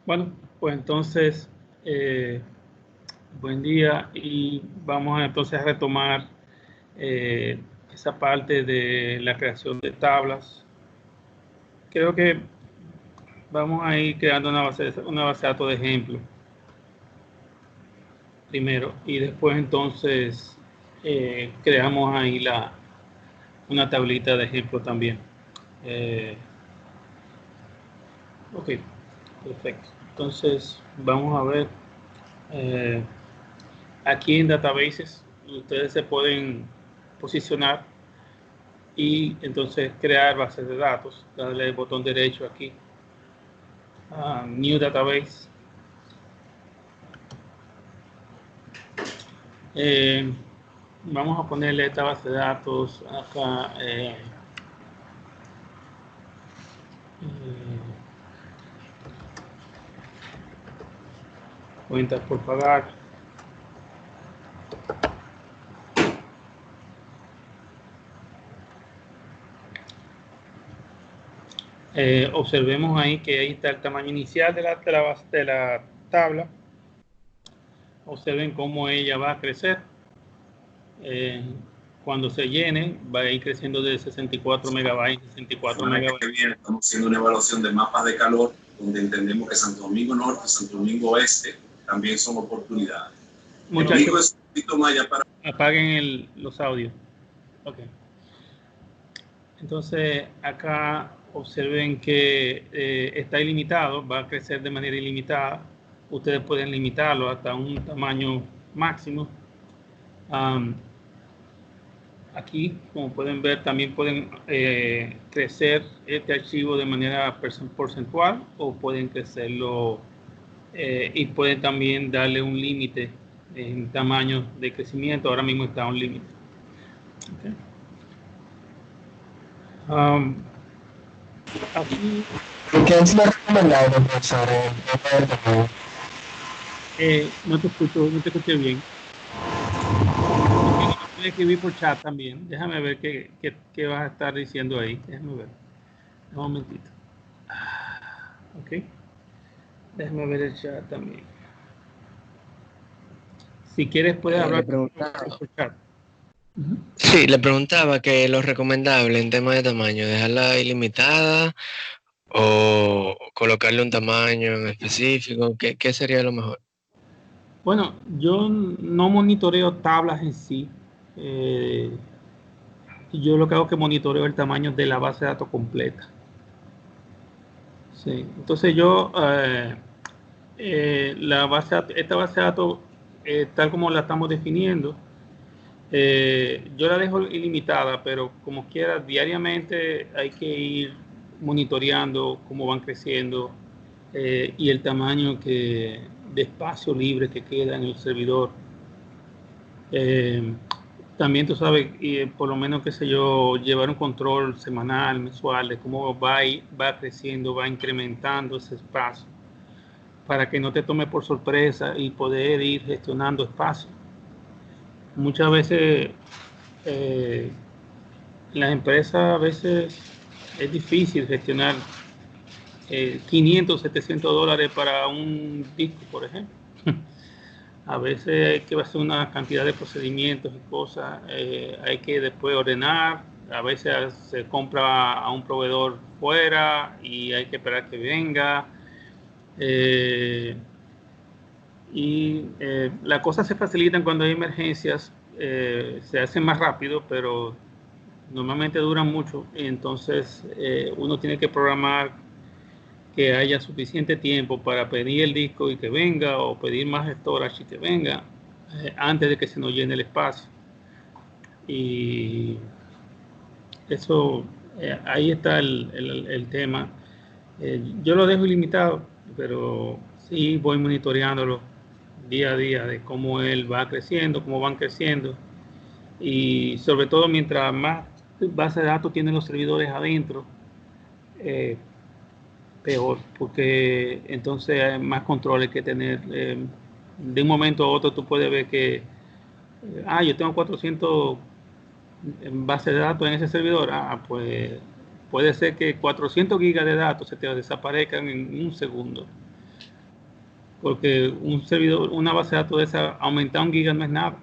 Bueno, pues entonces, buen día y vamos entonces a retomar esa parte de la creación de tablas. Creo que vamos a ir creando una base de datos de ejemplo primero y después entonces creamos ahí una tablita de ejemplo también. Ok, perfecto. Entonces vamos a ver. Aquí en Databases ustedes se pueden posicionar y entonces crear bases de datos. Darle el botón derecho aquí a New Database. Vamos a ponerle esta base de datos acá. Cuentas por pagar. Observemos ahí que ahí está el tamaño inicial de la tabla. Observen cómo ella va a crecer. Cuando se llene, va a ir creciendo de 64 megabytes, 64 megabytes. Bien, estamos haciendo una evaluación de mapas de calor, donde entendemos que Santo Domingo Norte y Santo Domingo Este también son oportunidades. Muchachos, apaguen los audios. Ok. Entonces, acá observen que está ilimitado, va a crecer de manera ilimitada. Ustedes pueden limitarlo hasta un tamaño máximo. Aquí, como pueden ver, también pueden crecer este archivo de manera porcentual o pueden crecerlo y pueden también darle un límite en tamaño de crecimiento. Ahora mismo está a un límite. Okay. Aquí, ¿Qué es lo recomendable, profesor? no te escuché bien. Puedes escribir por chat también. Déjame ver qué vas a estar diciendo ahí. Déjame ver. Un momentito. Ok. Déjame ver el chat también. Si quieres, puedes hablar por chat. Sí, le preguntaba que lo recomendable en tema de tamaño, dejarla ilimitada o colocarle un tamaño en específico, ¿qué sería lo mejor? Bueno, yo no monitoreo tablas en sí. Yo lo que hago es que monitoreo el tamaño de la base de datos completa. Sí. Entonces yo, esta base de datos, tal como la estamos definiendo, yo la dejo ilimitada, pero como quiera, diariamente hay que ir monitoreando cómo van creciendo y el tamaño de espacio libre que queda en el servidor. También tú sabes, por lo menos, qué sé yo, llevar un control semanal, mensual, de cómo va creciendo, va incrementando ese espacio, para que no te tome por sorpresa y poder ir gestionando espacio. Muchas veces las empresas a veces es difícil gestionar 500, 700 dólares para un disco, por ejemplo. A veces hay que hacer una cantidad de procedimientos y cosas, hay que después ordenar, a veces se compra a un proveedor fuera y hay que esperar que venga. Las cosas se facilitan cuando hay emergencias, se hacen más rápido, pero normalmente duran mucho, y entonces uno tiene que programar que haya suficiente tiempo para pedir el disco y que venga, o pedir más storage y que venga, antes de que se nos llene el espacio. Y eso, ahí está el tema. Yo lo dejo ilimitado, pero sí voy monitoreándolo día a día de cómo él va creciendo, cómo van creciendo. Y sobre todo, mientras más base de datos tienen los servidores adentro, peor, porque entonces hay más controles que tener. De un momento a otro tú puedes ver que, yo tengo 400 bases de datos en ese servidor. Pues puede ser que 400 gigas de datos se te desaparezcan en un segundo. porque un servidor, una base de datos de esa, aumentar 1 giga no es nada.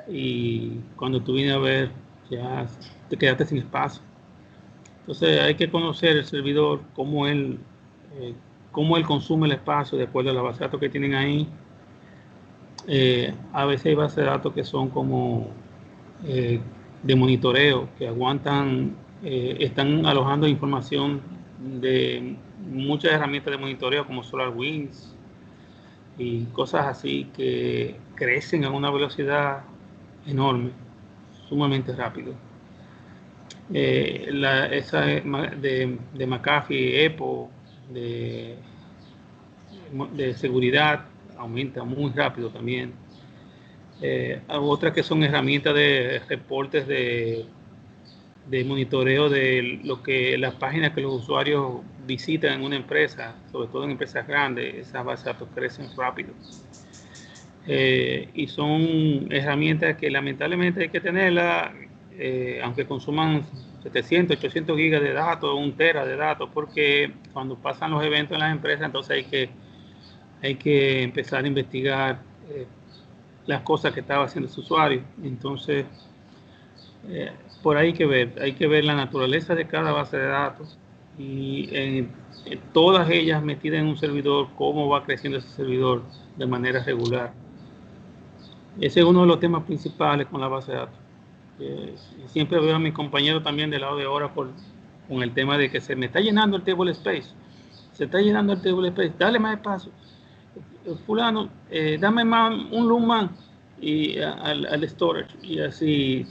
Y cuando tú vienes a ver, ya te quedaste sin espacio. Entonces hay que conocer el servidor, cómo él consume el espacio de acuerdo a la base de datos que tienen ahí. A veces hay bases de datos que son como de monitoreo, que aguantan, están alojando información de muchas herramientas de monitoreo como SolarWinds y cosas así que crecen a una velocidad enorme, sumamente rápido. Esa de McAfee, EPO, de seguridad, aumenta muy rápido también. Otras que son herramientas de reportes de monitoreo de lo que las páginas que los usuarios visitan en una empresa, sobre todo en empresas grandes, esas bases de datos crecen rápido. Y son herramientas que lamentablemente hay que tenerlas, aunque consuman 700, 800 gigas de datos, 1 tera de datos, porque cuando pasan los eventos en las empresas, entonces hay que empezar a investigar las cosas que estaba haciendo ese usuario. Entonces, por ahí hay que ver la naturaleza de cada base de datos y en todas ellas metidas en un servidor, cómo va creciendo ese servidor de manera regular. Ese es uno de los temas principales con la base de datos. Siempre veo a mi compañero también del lado de Oracle con el tema de que se me está llenando el table space. Se está llenando el table space. Dale más espacio. Fulano, dame más un Lumen y al storage. Y así,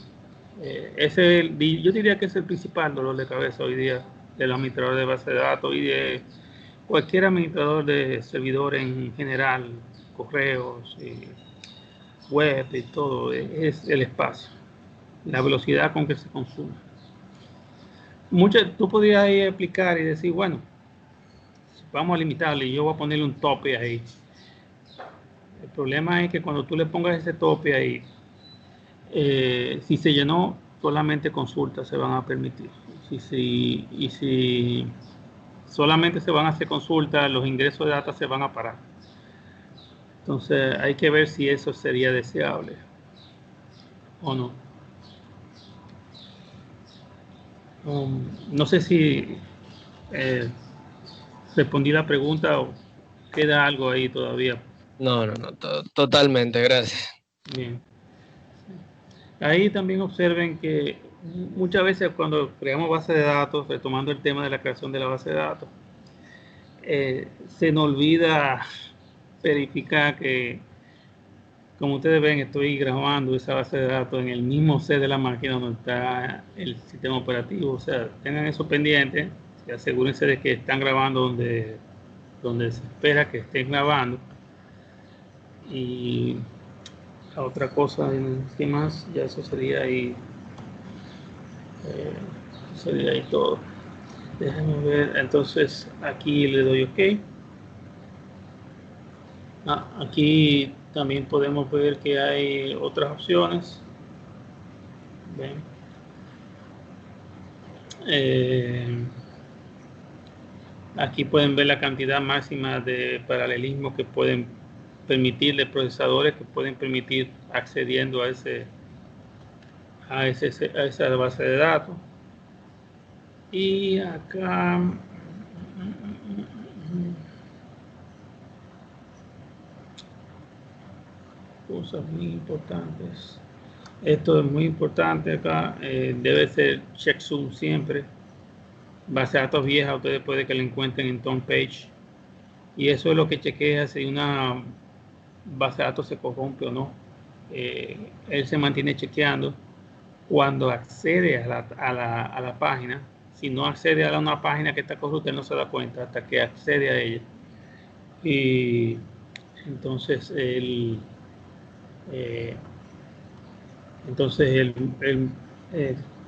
yo diría que es el principal dolor de cabeza hoy día del administrador de base de datos y de cualquier administrador de servidores en general, correos, web y todo, es el espacio, la velocidad con que se consume. Tú podrías ahí aplicar y decir, bueno, vamos a limitarle y yo voy a ponerle un tope ahí. El problema es que cuando tú le pongas ese tope ahí, si se llenó, solamente consultas se van a permitir. Y si solamente se van a hacer consultas, los ingresos de data se van a parar. Entonces hay que ver si eso sería deseable o no. No sé si respondí la pregunta o queda algo ahí todavía. No, totalmente, gracias. Bien. Ahí también observen que muchas veces cuando creamos base de datos, retomando el tema de la creación de la base de datos, se nos olvida verificar que, como ustedes ven, estoy grabando esa base de datos en el mismo set de la máquina donde está el sistema operativo. O sea, tengan eso pendiente y asegúrense de que están grabando donde se espera que estén grabando. Y la otra cosa, ¿qué más? Ya eso sería ahí. Sería ahí todo. Déjenme ver. Entonces aquí le doy OK. Aquí también podemos ver que hay otras opciones. ¿Ven? Aquí pueden ver la cantidad máxima de paralelismo que pueden permitirle procesadores que pueden permitir accediendo a esa base de datos. Y acá cosas muy importantes. Esto es muy importante acá. Debe ser checksum siempre. Base de datos vieja, ustedes pueden que la encuentren en Tom Page. Y eso es lo que chequea si una base de datos se corrompe o no. Él se mantiene chequeando cuando accede a la página. Si no accede a una página que está corrupta, él no se da cuenta hasta que accede a ella. Y entonces él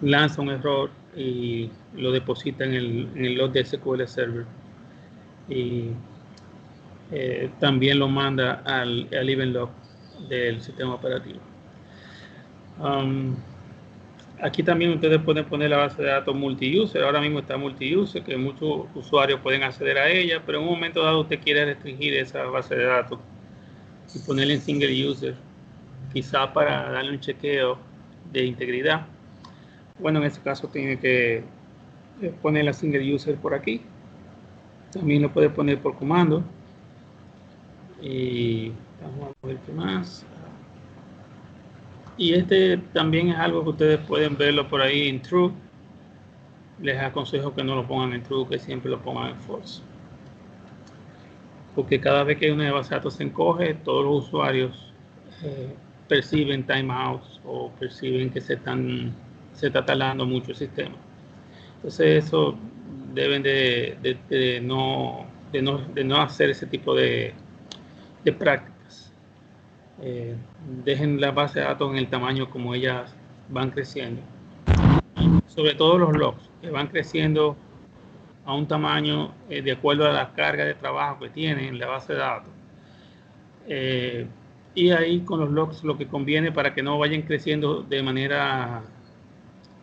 lanza un error y lo deposita en el log de SQL Server y también lo manda al event log del sistema operativo. Aquí también ustedes pueden poner la base de datos multi-user. Ahora mismo está multi-user, que muchos usuarios pueden acceder a ella, pero en un momento dado usted quiere restringir esa base de datos y ponerla en single user, quizá para darle un chequeo de integridad. Bueno, en ese caso tiene que poner la single user por aquí. También lo puede poner por comando. Y vamos a ver qué más. Y este también es algo que ustedes pueden verlo por ahí en true. Les aconsejo que no lo pongan en true, que siempre lo pongan en false. Porque cada vez que una base de datos se encoge, todos los usuarios perciben timeouts o perciben que se está tardando mucho el sistema. Entonces eso deben de no hacer ese tipo de prácticas. Dejen la base de datos en el tamaño como ellas van creciendo. Sobre todo los logs, que van creciendo a un tamaño de acuerdo a la carga de trabajo que tienen en la base de datos. Y ahí con los logs lo que conviene para que no vayan creciendo de manera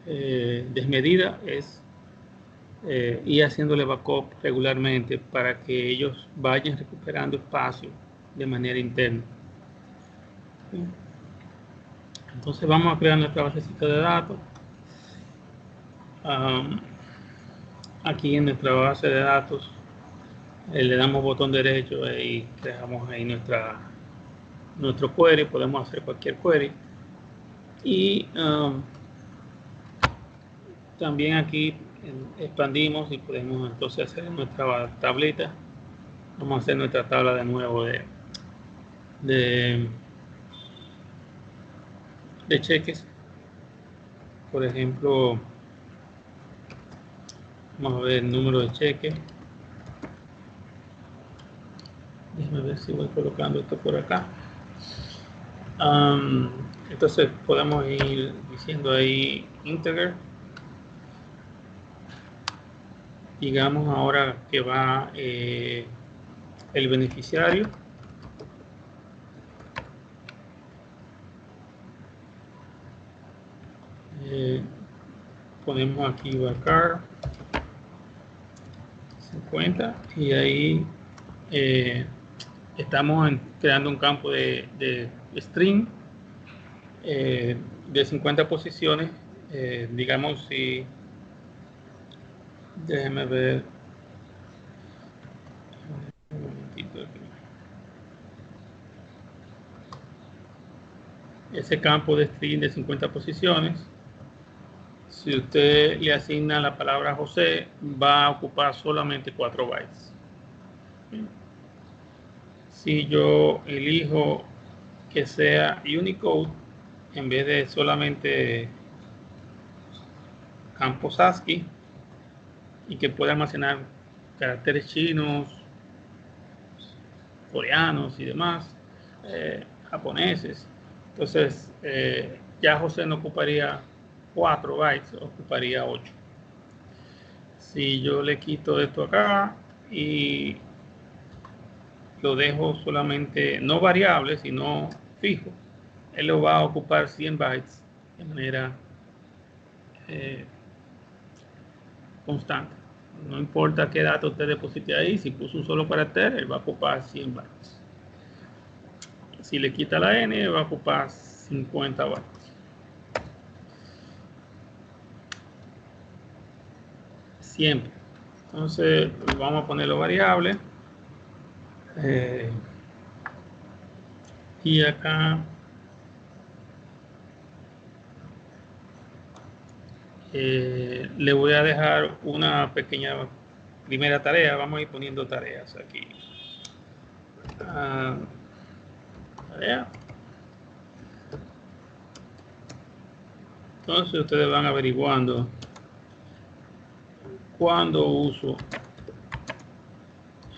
desmedida es ir haciéndole backup regularmente para que ellos vayan recuperando espacio de manera interna. Entonces vamos a crear nuestra basecita de datos. Aquí en nuestra base de datos le damos botón derecho y creamos ahí nuestro query. Podemos hacer cualquier query. Y también aquí expandimos y podemos entonces hacer nuestra tablita. Vamos a hacer nuestra tabla de nuevo de cheques. Por ejemplo, vamos a ver el número de cheques. Déjame ver si voy colocando esto por acá. Entonces podemos ir diciendo ahí integer. Digamos ahora que va el beneficiario. Ponemos aquí varchar 50 y ahí estamos creando un campo de string de 50 posiciones. Digamos si déjeme ver un momentito aquí. Ese campo de string de 50 posiciones, si usted le asigna la palabra José, va a ocupar solamente 4 bytes. Si yo elijo que sea Unicode, en vez de solamente campos ASCII, y que pueda almacenar caracteres chinos, coreanos y demás, japoneses, entonces ya José no ocuparía 4 bytes, ocuparía 8. Si yo le quito esto acá y lo dejo solamente no variable sino fijo, él lo va a ocupar 100 bytes de manera constante. No importa qué dato usted deposite ahí, si puso un solo carácter, él va a ocupar 100 bytes. Si le quita la n, va a ocupar 50 bytes. Siempre. Entonces vamos a ponerlo variable. Y acá le voy a dejar una pequeña primera tarea. Vamos a ir poniendo tareas aquí. Tarea. Entonces ustedes van averiguando cuando uso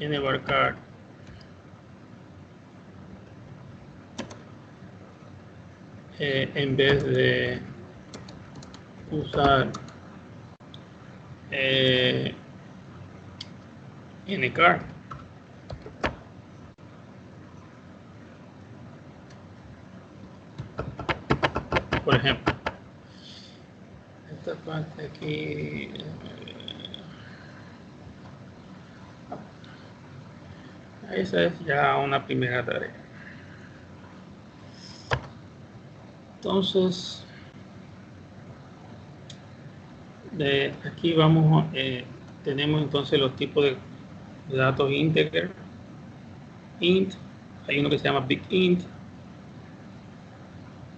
nvarchar en vez de usar ncar. Por ejemplo, esta parte aquí. Esa es ya una primera tarea. Entonces, de aquí vamos, tenemos entonces los tipos de datos integer, int, hay uno que se llama big int,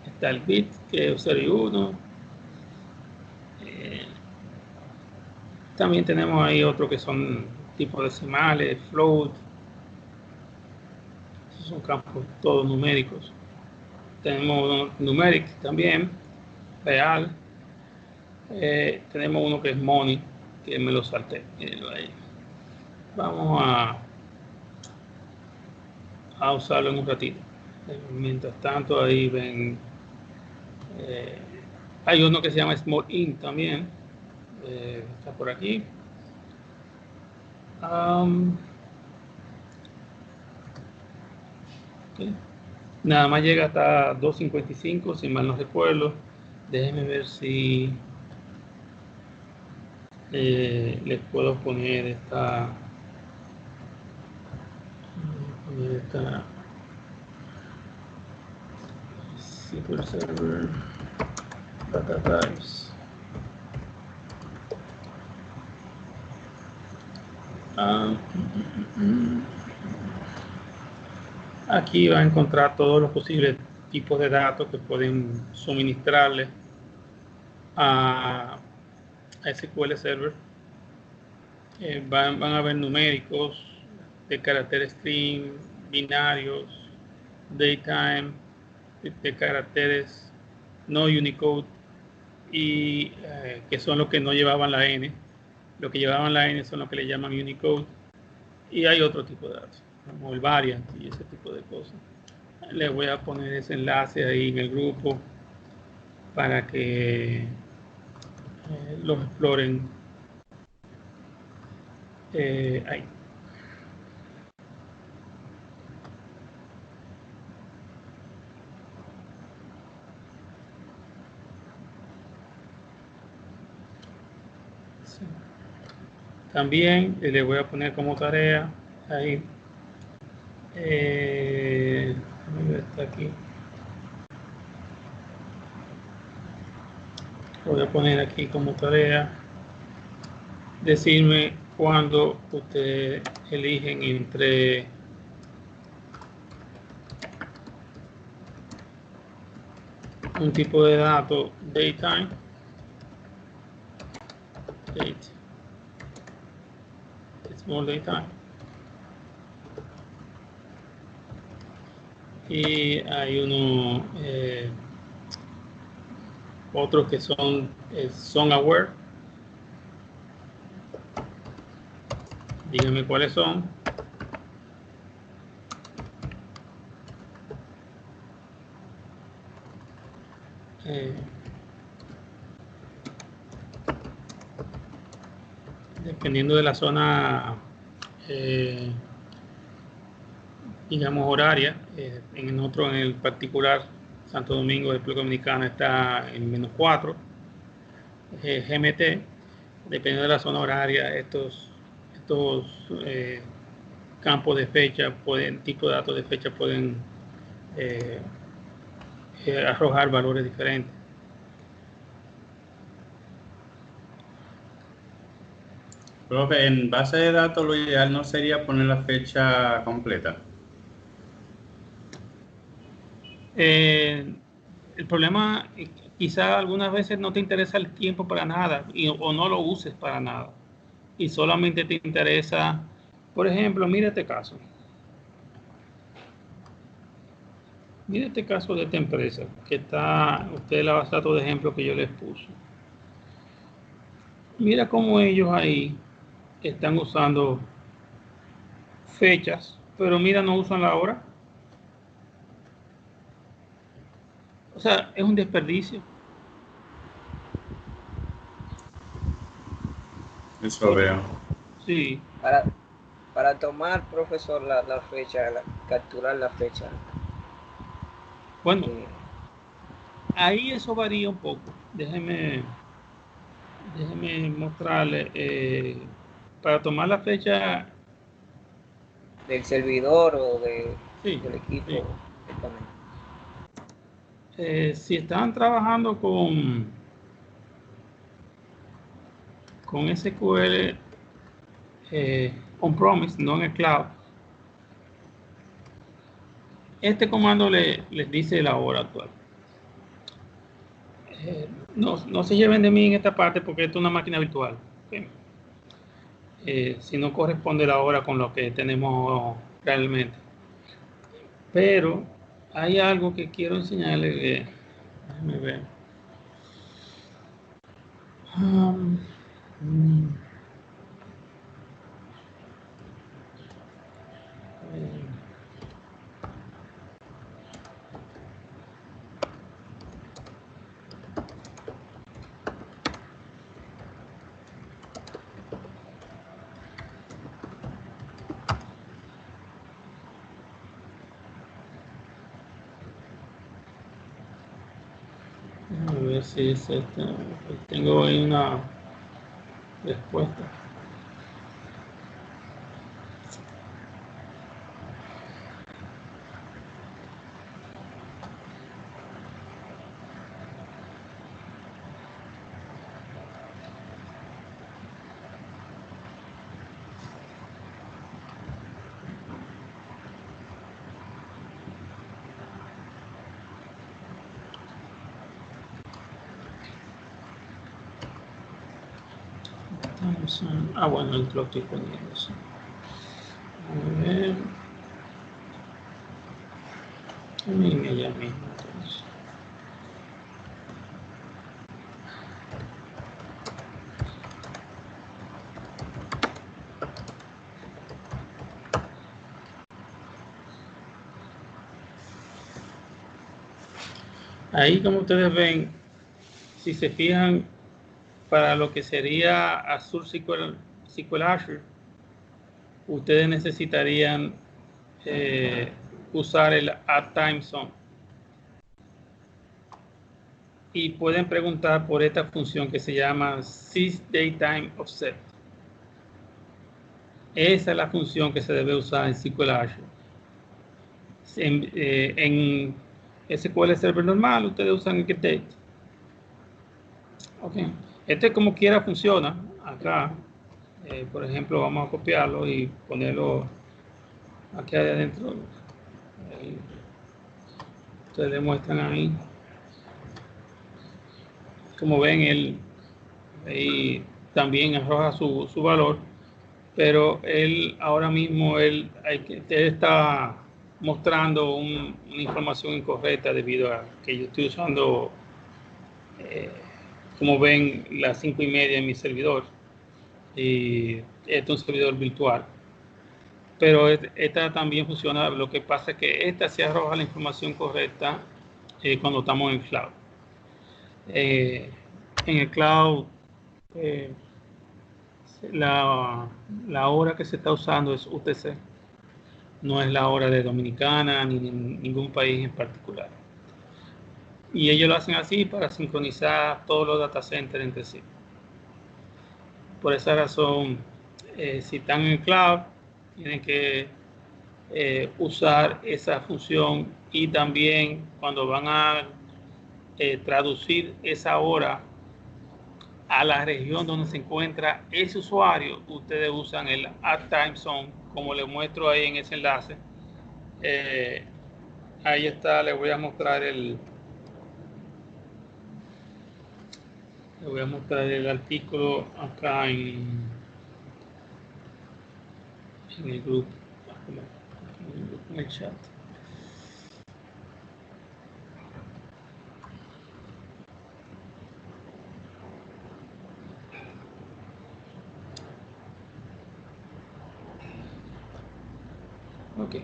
está el bit que es 0 y 1, también tenemos ahí otro que son tipos decimales, float, esos son campos todos numéricos. Tenemos numeric también, real, tenemos uno que es money, que me lo salté, mírenlo ahí. Vamos a usarlo en un ratito. Mientras tanto, ahí ven, hay uno que se llama small int también, está por aquí. Okay. Nada más llega hasta 255, si mal no recuerdo. Déjenme ver si les puedo poner esta SQL Server Data Types. Aquí va a encontrar todos los posibles tipos de datos que pueden suministrarle a SQL Server. Van a ver numéricos de carácter string, binarios, datetime, de caracteres no Unicode, y que son los que no llevaban la N. Los que llevaban la N son los que le llaman Unicode, y hay otro tipo de datos, como el variant y ese tipo de cosas. Les voy a poner ese enlace ahí en el grupo para que los exploren ahí. Sí. También les voy a poner como tarea ahí. Está aquí. Voy a poner aquí como tarea decirme cuando ustedes eligen entre un tipo de dato datetime, small datetime, y hay uno otros que son aware. Díganme cuáles son. Dependiendo de la zona, digamos, horaria, en el particular, Santo Domingo, República Dominicana, está en -4 GMT. Dependiendo de la zona horaria, estos campos de fecha, tipo de datos de fecha pueden arrojar valores diferentes. Profe, en base de datos lo ideal no sería poner la fecha completa. El problema, quizá algunas veces no te interesa el tiempo para nada o no lo uses para nada y solamente te interesa, por ejemplo, mira este caso. Mira este caso de esta empresa que está, ustedes la base de ejemplo que yo les puse. Mira cómo ellos ahí están usando fechas, pero mira, no usan la hora. O sea, es un desperdicio. Eso veo. Sí. Para tomar, profesor, la fecha, capturar la fecha. Bueno, ahí eso varía un poco. Déjeme Déjeme mostrarle. Para tomar la fecha. ¿Del servidor o Sí, del equipo? sí. Exactamente. Si están trabajando con SQL on-premise, no en el cloud, este comando les dice la hora actual. No se lleven de mí en esta parte porque esto es una máquina virtual. ¿Okay? Si no corresponde la hora con lo que tenemos realmente. Pero hay algo que quiero enseñarles. Déjenme ver. A ver si es esta. Tengo ahí una respuesta. Bueno, lo estoy poniendo. Sí. A ver. Ella misma. Entonces. Ahí, como ustedes ven, si se fijan, para lo que sería Azure SQL Azure, ustedes necesitarían usar el Add Time Zone. Y pueden preguntar por esta función que se llama SysDateTime Offset. Esa es la función que se debe usar en SQL Azure. En SQL Server normal, ustedes usan getDate. Okay. Este como quiera funciona. Acá, por ejemplo, vamos a copiarlo y ponerlo aquí adentro. Ahí. Ustedes le muestran ahí. Como ven, él ahí también arroja su valor, pero él ahora mismo él está mostrando una información incorrecta debido a que yo estoy usando, como ven, las 5:30 en mi servidor, y este es un servidor virtual. Pero esta también funciona. Lo que pasa es que esta se arroja la información correcta cuando estamos en cloud. En el cloud, la hora que se está usando es UTC, no es la hora de Dominicana ni de ningún país en particular. Y ellos lo hacen así para sincronizar todos los data centers entre sí. Por esa razón, si están en el cloud, tienen que usar esa función, y también cuando van a traducir esa hora a la región donde se encuentra ese usuario, ustedes usan el Add Time Zone, como les muestro ahí en ese enlace. Ahí está, les voy a mostrar el artículo acá en el grupo, en el chat. Ok.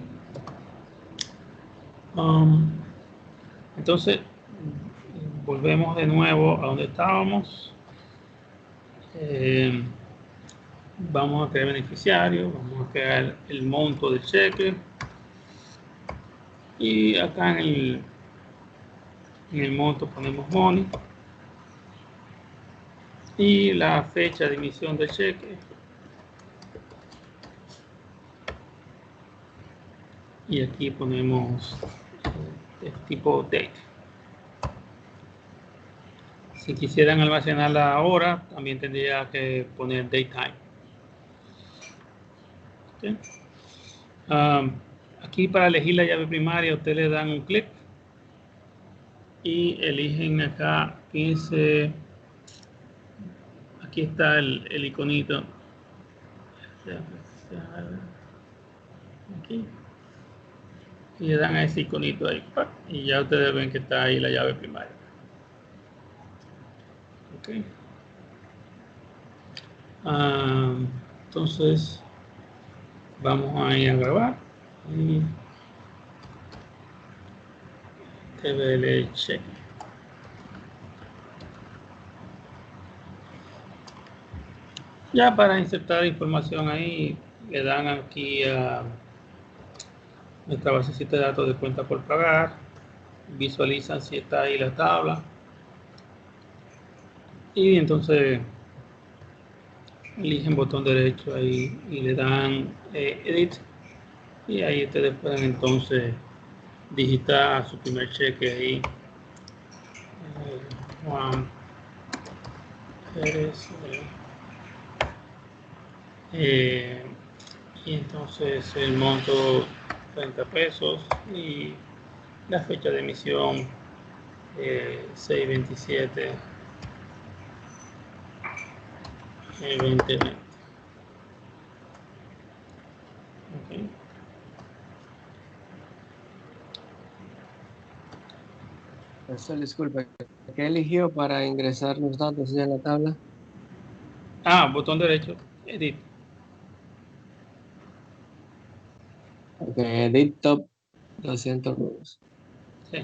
Entonces, volvemos de nuevo a donde estábamos. Vamos a crear beneficiario, vamos a crear el monto del cheque, y acá en el monto ponemos money. y la fecha de emisión del cheque. Y aquí ponemos el tipo date. Si quisieran almacenar la hora, también tendría que poner date time. ¿Okay? Aquí para elegir la llave primaria, ustedes le dan un clic y eligen acá, fíjense, aquí está el iconito. Aquí. Y le dan a ese iconito ahí, y ya ustedes ven que está ahí la llave primaria. Okay. Entonces vamos a ir a grabar y TBL check. Ya para insertar información ahí le dan aquí a nuestra basecita de datos de cuenta por pagar, visualizan si está ahí la tabla y entonces eligen botón derecho ahí y le dan edit, y ahí ustedes pueden entonces digitar su primer cheque ahí. Juan Pérez, y entonces el monto 30 pesos y la fecha de emisión 6/27 2020. Okay. Profesor, disculpe, ¿qué eligió para ingresar los datos en la tabla? Botón derecho, edit. Ok, edit top 200 rubros. Sí.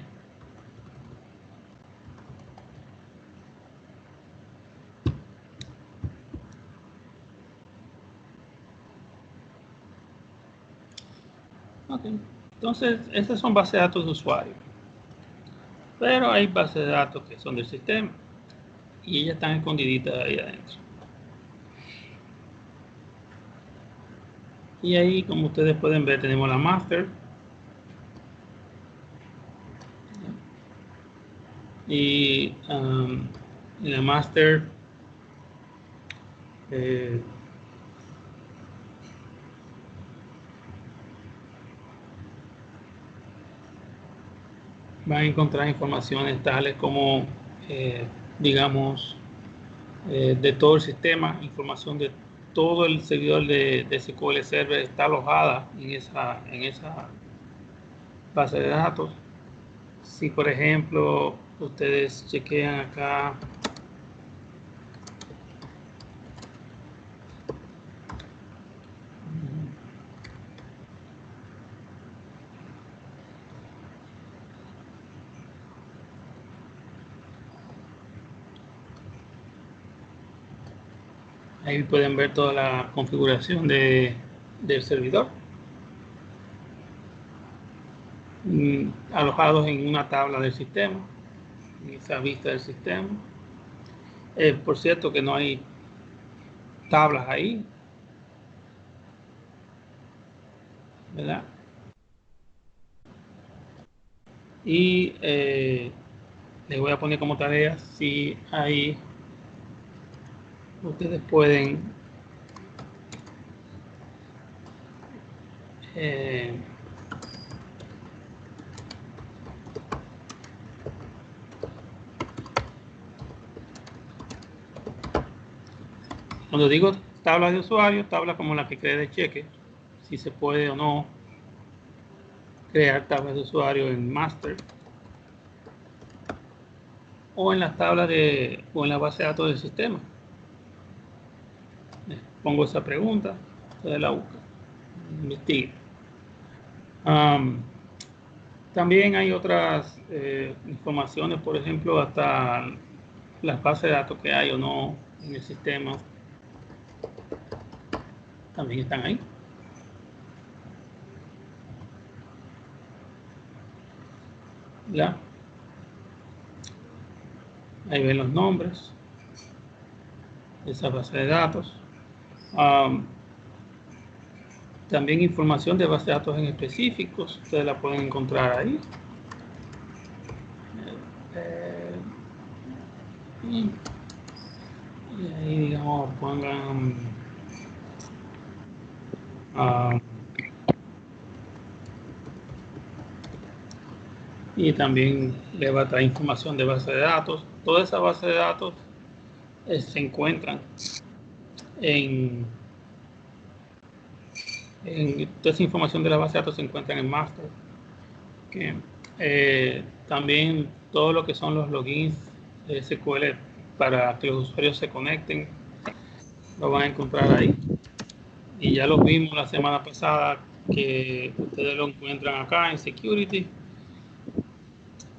Ok. Entonces, estas son bases de datos de usuario. Pero hay bases de datos que son del sistema y ellas están escondiditas ahí adentro. Y ahí, como ustedes pueden ver, tenemos la master. Y en la master van a encontrar informaciones tales como, digamos, de todo el sistema, información de todo el servidor de SQL Server está alojada en esa base de datos. Si, por ejemplo, ustedes chequean acá, ahí pueden ver toda la configuración del servidor, alojados en una tabla del sistema, en esa vista del sistema. Por cierto que no hay tablas ahí, ¿verdad? Y les voy a poner como tarea, si hay, ustedes pueden cuando digo tabla de usuario, tabla como la que creé de cheque, si se puede o no crear tablas de usuario en master o en las tablas o en la base de datos del sistema. Les pongo esa pregunta, ustedes la buscan, investiguen. También hay otras informaciones, por ejemplo, hasta las bases de datos que hay o no en el sistema, también están ahí. ¿Ya? Ahí ven los nombres. esa base de datos. También información de base de datos en específicos, ustedes la pueden encontrar ahí. Y ahí, digamos, pongan y también le va a traer información de base de datos. Toda esa base de datos se encuentran toda esa información de la base de datos se encuentra en el master. También todo lo que son los logins SQL para que los usuarios se conecten lo van a encontrar ahí, y ya lo vimos la semana pasada que ustedes lo encuentran acá en security,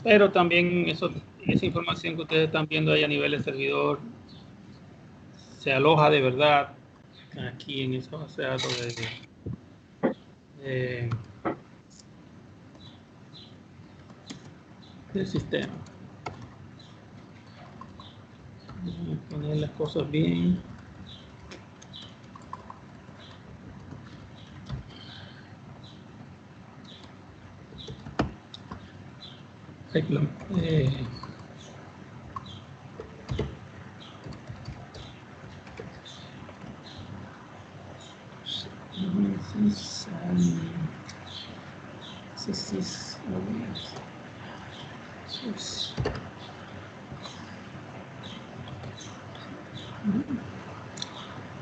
pero también esa información que ustedes están viendo ahí a nivel de servidor se aloja de verdad aquí en esa base de datos del sistema. Vamos a poner las cosas bien.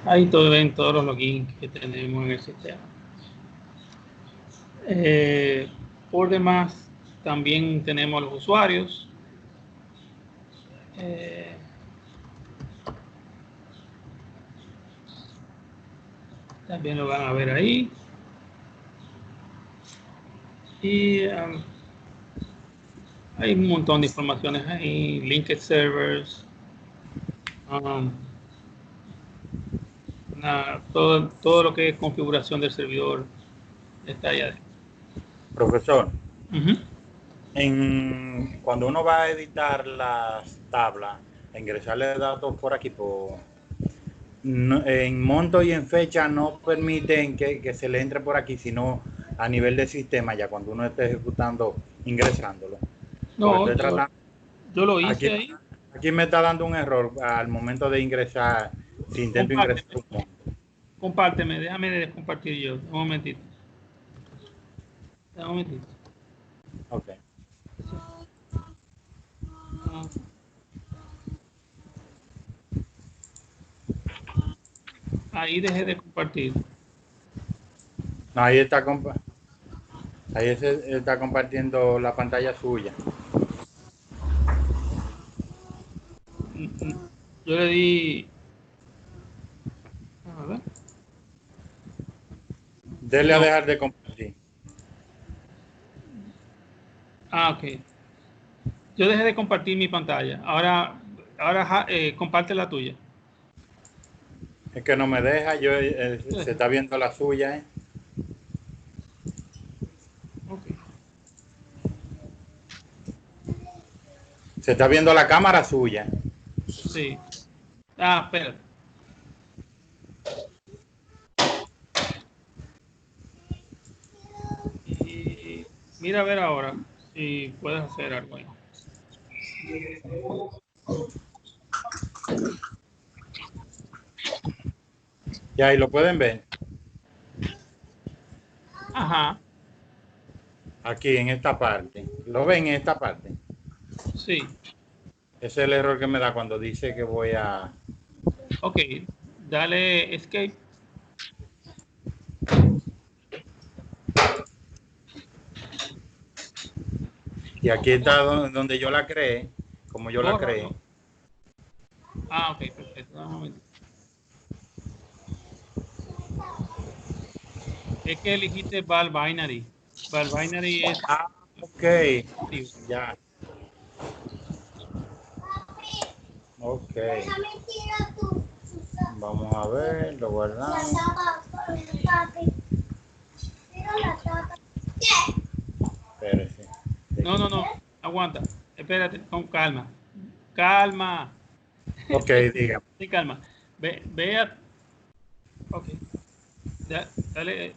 Ahí ven todos los logins que tenemos en el sistema. Por demás, también tenemos los usuarios. También lo van a ver ahí. Y hay un montón de informaciones ahí, linked servers, todo lo que es configuración del servidor está allá adentro. Profesor, cuando uno va a editar las tablas, a ingresarle datos por aquí, en monto y en fecha no permiten que se le entre por aquí, sino a nivel de sistema, ya cuando uno esté ejecutando, ingresándolo. No, yo lo hice aquí, ahí. Aquí me está dando un error al momento de ingresar, si intento ingresar un monto. Compárteme, déjame descompartir yo, un momentito. Un momentito. Ok. Ahí dejé de compartir. No, ahí está compartiendo la pantalla suya. Yo le di. A ver. Dele a dejar de compartir. Ok. Yo dejé de compartir mi pantalla. Ahora comparte la tuya. Es que no me deja, se está viendo la suya. Okay. Se está viendo la cámara suya. Sí. Espérate. Y mira a ver ahora si puedes hacer algo ahí. Ya ahí lo pueden ver. Ajá. Aquí en esta parte. ¿Lo ven en esta parte? Sí. Ese es el error que me da cuando dice que voy a... Ok. Dale escape. Y aquí está donde yo la creé, como yo la creé. Ok, perfecto. Un momento. Es que elegiste Val Binary. Val Binary es... Ok. Ya. Ok. Vamos a ver, lo guardamos. Espérese. No. Aguanta. Espérate, con calma. Calma. Ok, diga. Sí, calma. Vea, ok, dale,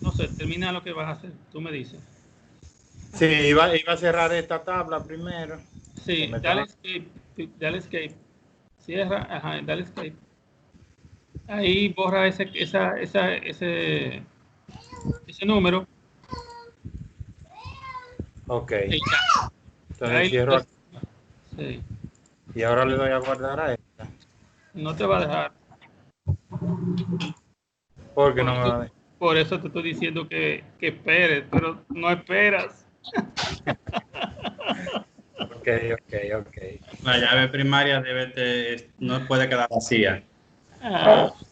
no sé, termina lo que vas a hacer, tú me dices. Sí, iba a cerrar esta tabla primero. Sí, dale escape, cierra, ajá, dale escape. Ahí borra ese número. Ok. Y ya. Entonces Ahí cierro aquí. sí, Y ahora le doy a guardar a esta. no te va a dejar. Porque no me va a dejar. Por eso te estoy diciendo que esperes, pero no esperas. Ok. La llave primaria no puede quedar vacía.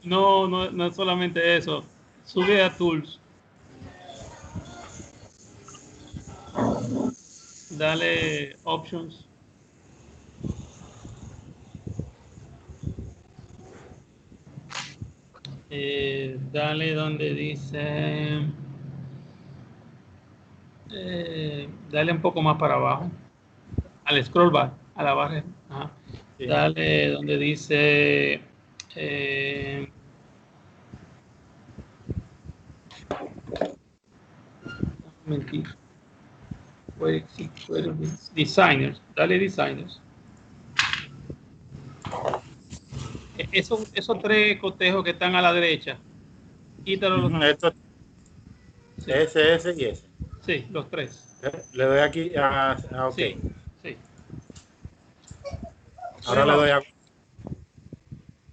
No es solamente eso. Sube a Tools. Dale Options. Dale donde dice... dale un poco más para abajo. Al scroll bar, a la barra. Ajá. Sí. Dale donde dice... mentir. Designers. Dale Designers. Esos tres cotejos que están a la derecha, quítalo. Esto, Sí, S y S. sí, los tres. Le doy aquí a OK. Sí, sí. Ahora le doy a...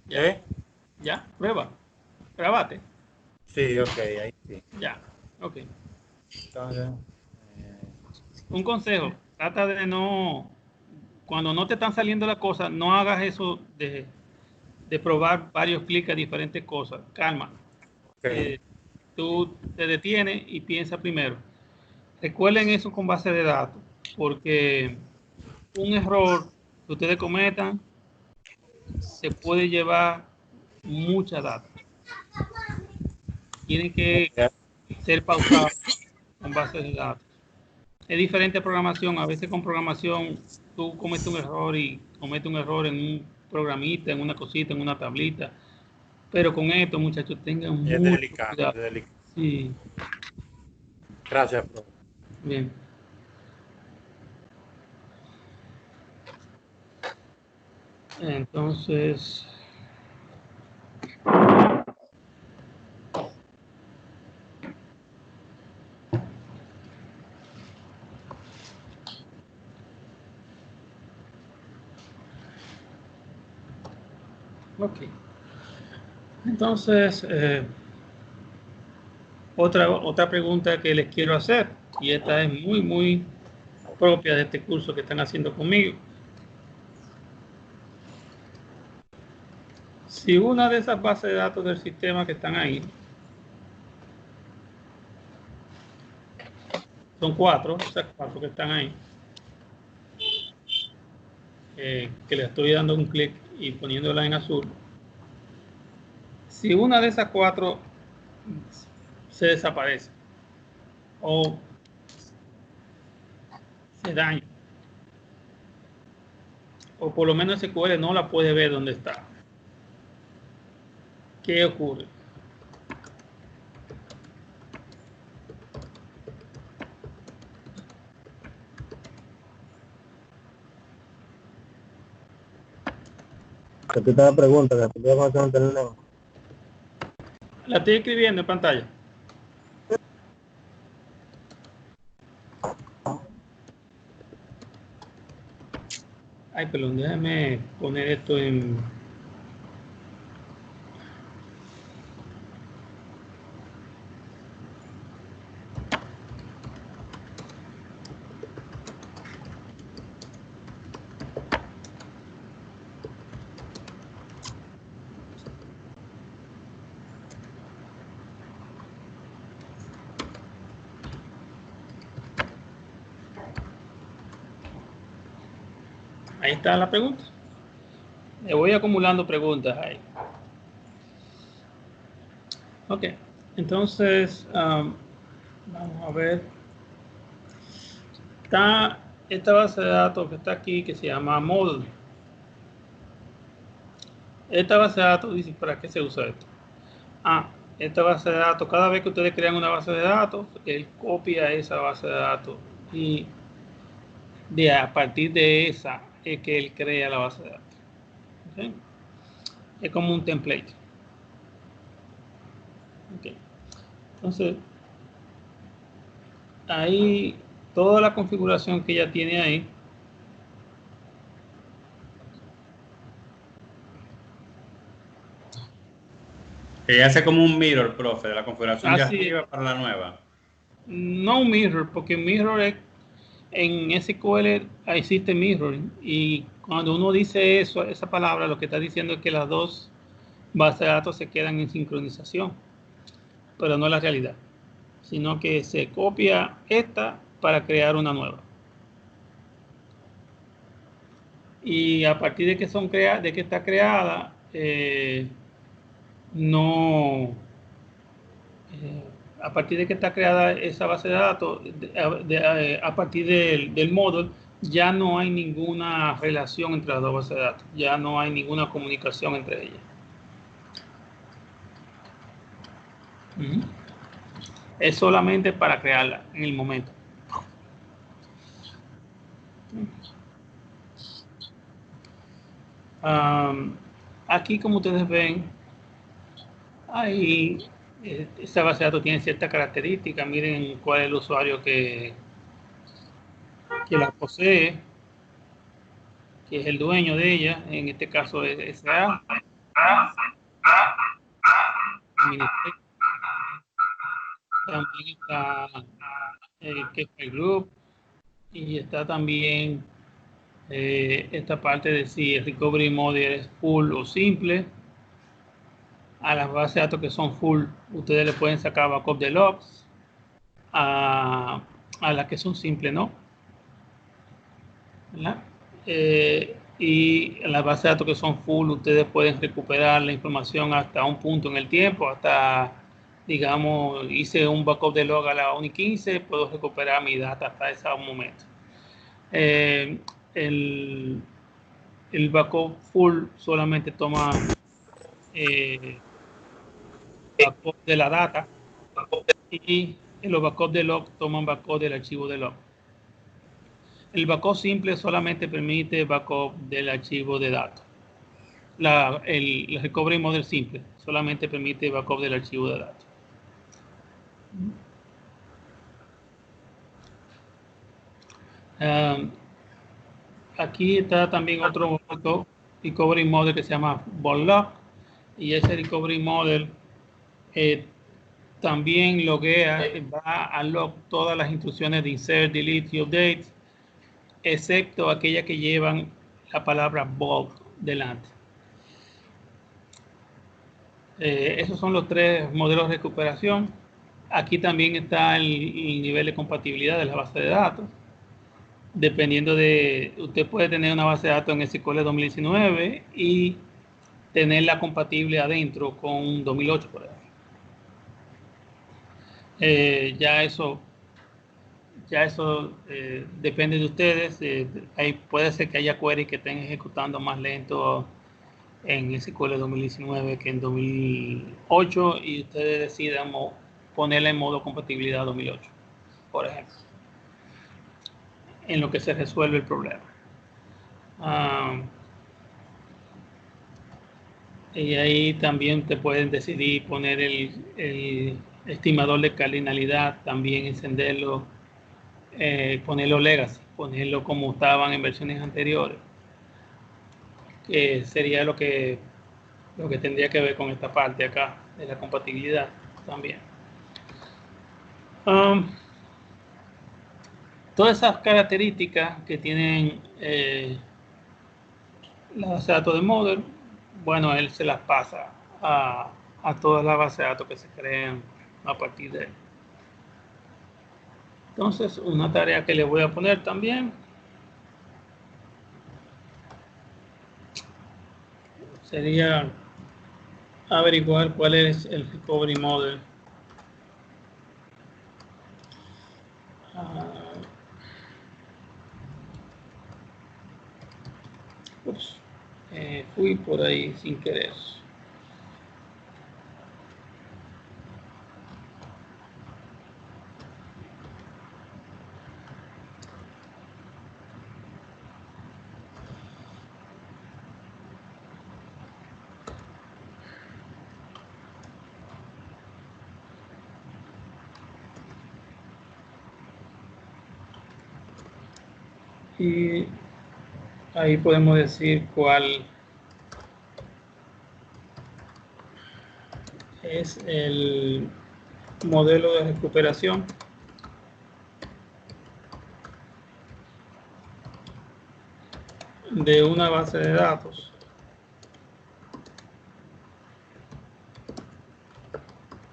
Ya, ya, prueba. Grábate. Sí, OK, ahí sí. Ya, ok. Entonces, Un consejo, trata de no, cuando no te están saliendo las cosas, no hagas eso de probar varios clics a diferentes cosas. Calma. OK. Tú te detienes y piensa primero. Recuerden eso con base de datos, porque un error que ustedes cometan se puede llevar mucha data. Tienen que ser pausados con base de datos. Es diferente programación. A veces con programación tú cometes un error y cometes un error en un programita, en una cosita, en una tablita. Pero con esto, muchachos, tengan Es mucho delicado, cuidado. es delicado. Sí, Gracias, profe. bien. Entonces, ok. Entonces, otra pregunta que les quiero hacer, y esta es muy propia de este curso que están haciendo conmigo. Si una de esas bases de datos del sistema que están ahí, son esas cuatro que están ahí, que le estoy dando un clic y poniéndola en azul, si una de esas cuatro se desaparece o se daña, o por lo menos SQL no la puede ver dónde está, ¿qué ocurre? Repita la pregunta, que estoy con el teléfono. La estoy escribiendo en pantalla. Ay, perdón, déjame poner esto en... Ahí está la pregunta. Le voy acumulando preguntas ahí. Ok, entonces, vamos a ver. Está esta base de datos que está aquí, que se llama Model. esta base de datos dice, ¿para qué se usa esto? Esta base de datos, cada vez que ustedes crean una base de datos, él copia esa base de datos y a partir de esa es que él crea la base de datos. ¿Okay? Es como un template. Okay. Entonces, ahí toda la configuración que ella tiene ahí, Que hace como un mirror, profe, de la configuración de así arriba para la nueva. no un mirror, porque mirror es, en SQL existe mirroring y cuando uno dice eso, esa palabra, lo que está diciendo es que las dos bases de datos se quedan en sincronización, pero no es la realidad, sino que se copia esta para crear una nueva. Y a partir de que de que está creada, a partir de que está creada esa base de datos, a partir del módulo, ya no hay ninguna relación entre las dos bases de datos, ya no hay ninguna comunicación entre ellas. Es solamente para crearla en el momento. Aquí, como ustedes ven, ahí esta base de datos tiene ciertas características. Miren cuál es el usuario que la posee, que es el dueño de ella. En este caso es SA. También está que es el group, y está también esta parte de si el recovery mode es full o simple. A las bases de datos que son full, ustedes le pueden sacar backup de logs. A las que son simples, ¿no? Y en las bases de datos que son full, ustedes pueden recuperar la información hasta un punto en el tiempo, hasta, digamos, hice un backup de log a la 1:15, puedo recuperar mi data hasta ese momento. El backup full solamente toma backup de la data, y los backup de log toman backup del archivo de log. El backup simple solamente permite backup del archivo de datos. El recovery model simple solamente permite backup del archivo de datos. Aquí está también otro recovery model que se llama Vollock, y ese recovery model también loguea, va a log todas las instrucciones de insert, delete y update, excepto aquellas que llevan la palabra bulk delante. Esos son los tres modelos de recuperación. Aquí también está el nivel de compatibilidad de la base de datos. Dependiendo de, usted puede tener una base de datos en SQL 2019 y tenerla compatible adentro con 2008, por ejemplo. Ya eso depende de ustedes. Puede ser que haya queries que estén ejecutando más lento en SQL 2019 que en 2008 y ustedes decidan ponerla en modo compatibilidad 2008, por ejemplo, en lo que se resuelve el problema. Y ahí también te pueden decidir poner el estimador de cardinalidad, también encenderlo, ponerlo legacy, ponerlo como estaban en versiones anteriores, que sería lo que tendría que ver con esta parte acá de la compatibilidad también. Todas esas características que tienen la base de datos de model, bueno, él se las pasa a todas las bases de datos que se crean a partir de él. Entonces, una tarea que le voy a poner también sería averiguar cuál es el recovery model Fui por ahí sin querer. Y ahí podemos decir cuál es el modelo de recuperación de una base de datos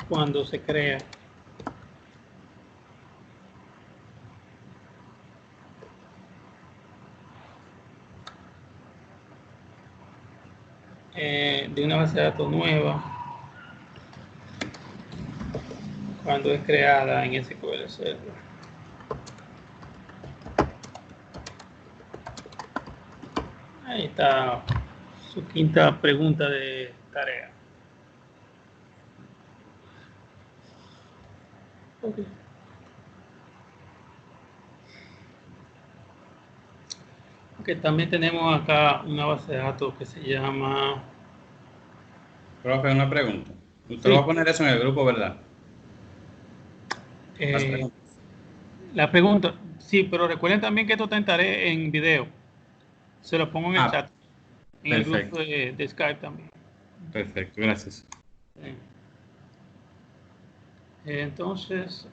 cuando se crea. De una base de datos nueva cuando es creada en SQL Server. Ahí está su quinta pregunta de tarea. Okay. Okay, también tenemos acá una base de datos que se llama... Profe, una pregunta. Usted Sí. va a poner eso en el grupo, ¿verdad? La pregunta, sí, pero recuerden también que esto está en tarea en video. Se lo pongo en el chat. En perfecto. el grupo de Skype también. Perfecto, gracias. Entonces,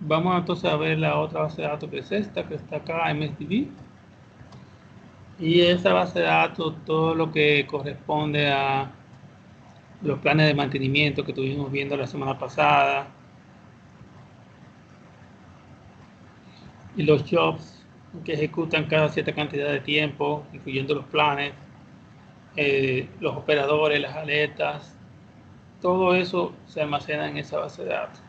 vamos entonces a ver la otra base de datos que es esta, que está acá, MSDB. Y esa base de datos, todo lo que corresponde a los planes de mantenimiento que estuvimos viendo la semana pasada, y los jobs que ejecutan cada cierta cantidad de tiempo, incluyendo los planes, los operadores, las alertas, todo eso se almacena en esa base de datos.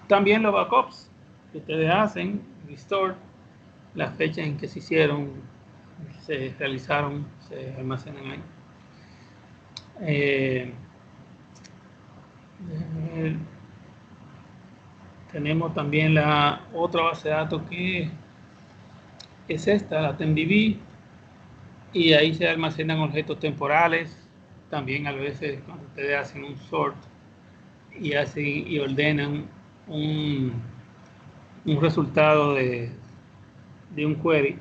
También los backups que ustedes hacen, restore, las fechas en que se hicieron, se realizaron, se almacenan ahí. Tenemos también la otra base de datos que es esta, la TempDB, y ahí se almacenan objetos temporales. También a veces cuando ustedes hacen un sort y ordenan un resultado de un query,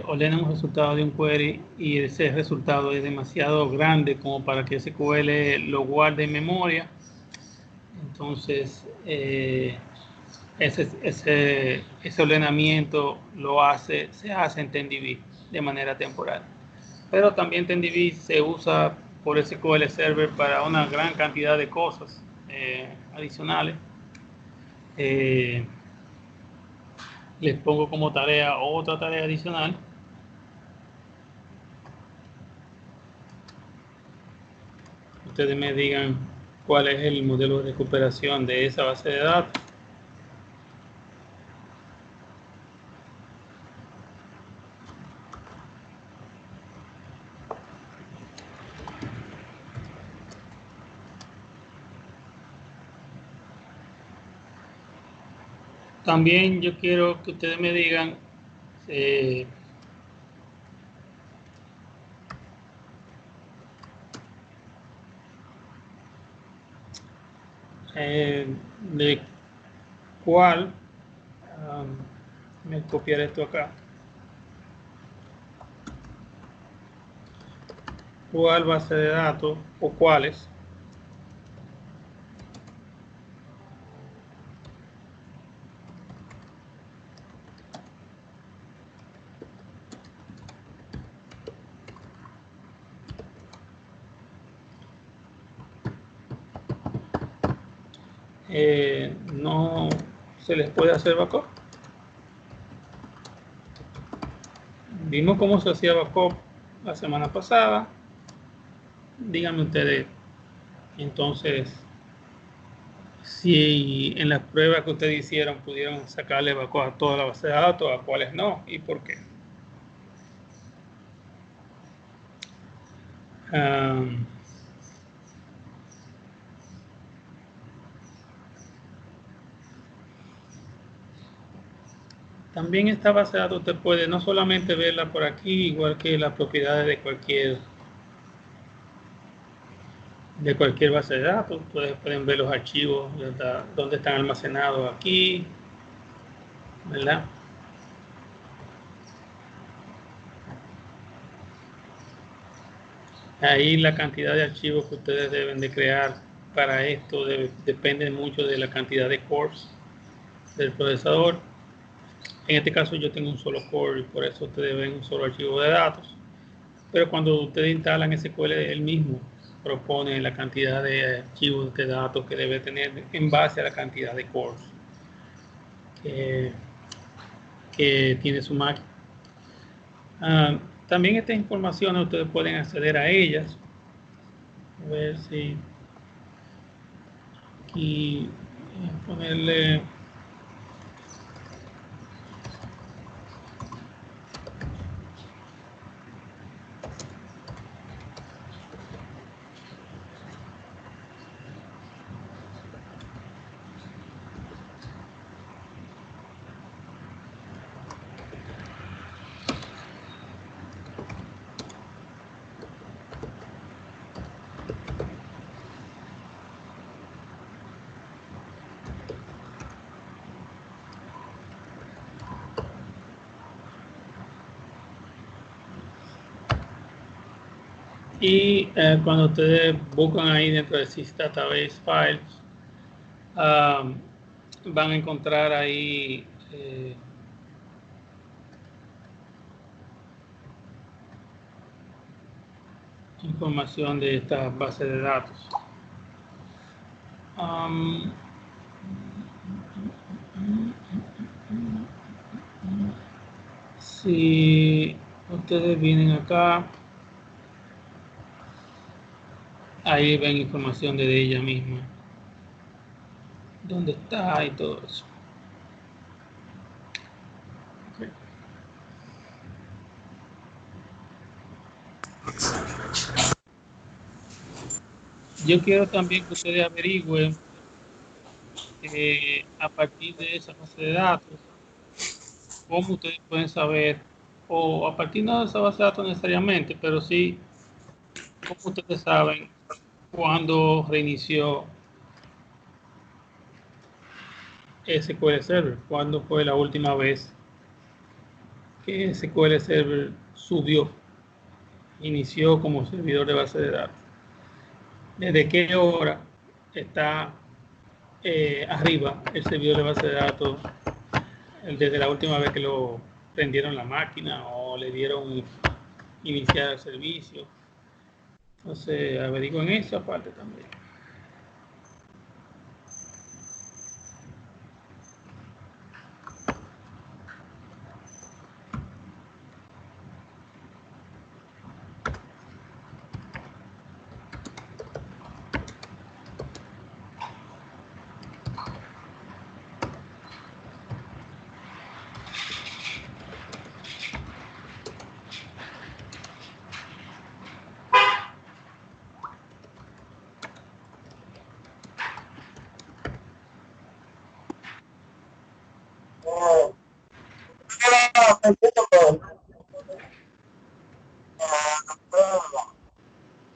ordenan un resultado de un query y ese resultado es demasiado grande como para que SQL lo guarde en memoria. Entonces ese ordenamiento se hace en TempDB de manera temporal. Pero también TempDB se usa por SQL Server para una gran cantidad de cosas adicionales. Les pongo como tarea otra tarea adicional. Ustedes me digan cuál es el modelo de recuperación de esa base de datos. También yo quiero que ustedes me digan de cuál, me copiaré esto acá, cuál base de datos o cuáles no se les puede hacer backup. Vimos cómo se hacía backup la semana pasada. Díganme ustedes entonces si en las pruebas que ustedes hicieron pudieron sacarle a toda la base de datos, a cuáles no y por qué. También esta base de datos usted puede no solamente verla por aquí, igual que las propiedades de cualquier base de datos. Ustedes pueden ver los archivos, donde están almacenados aquí, ¿verdad? Ahí la cantidad de archivos que ustedes deben de crear para esto depende mucho de la cantidad de cores del procesador. En este caso yo tengo un solo core y por eso ustedes ven un solo archivo de datos. Pero cuando ustedes instalan SQL, él mismo propone la cantidad de archivos de datos que debe tener en base a la cantidad de cores que tiene su máquina. También estas informaciones ustedes pueden acceder a ellas. A ver si aquí ponerle y cuando ustedes buscan ahí dentro de Sys Database Files, van a encontrar ahí información de esta base de datos. Si ustedes vienen acá, ahí ven información de ella misma, dónde está y todo eso. Okay. Yo quiero también que ustedes averigüen a partir de esa base de datos, cómo ustedes pueden saber, o a partir no de esa base de datos necesariamente, pero sí, cómo ustedes saben cuándo reinició SQL Server, cuándo fue la última vez que SQL Server inició como servidor de base de datos. ¿Desde qué hora está arriba el servidor de base de datos? Desde la última vez que lo prendieron la máquina o le dieron iniciar el servicio. Entonces, averigüen esa parte también.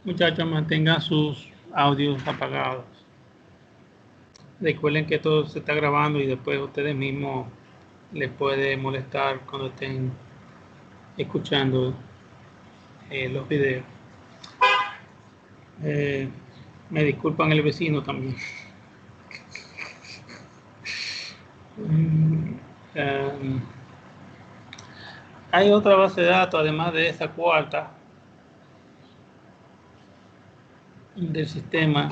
Muchachos, mantengan sus audios apagados. Recuerden que todo se está grabando y después ustedes mismos les puede molestar cuando estén escuchando los videos. Me disculpan el vecino también. Hay otra base de datos, además de esa cuarta del sistema,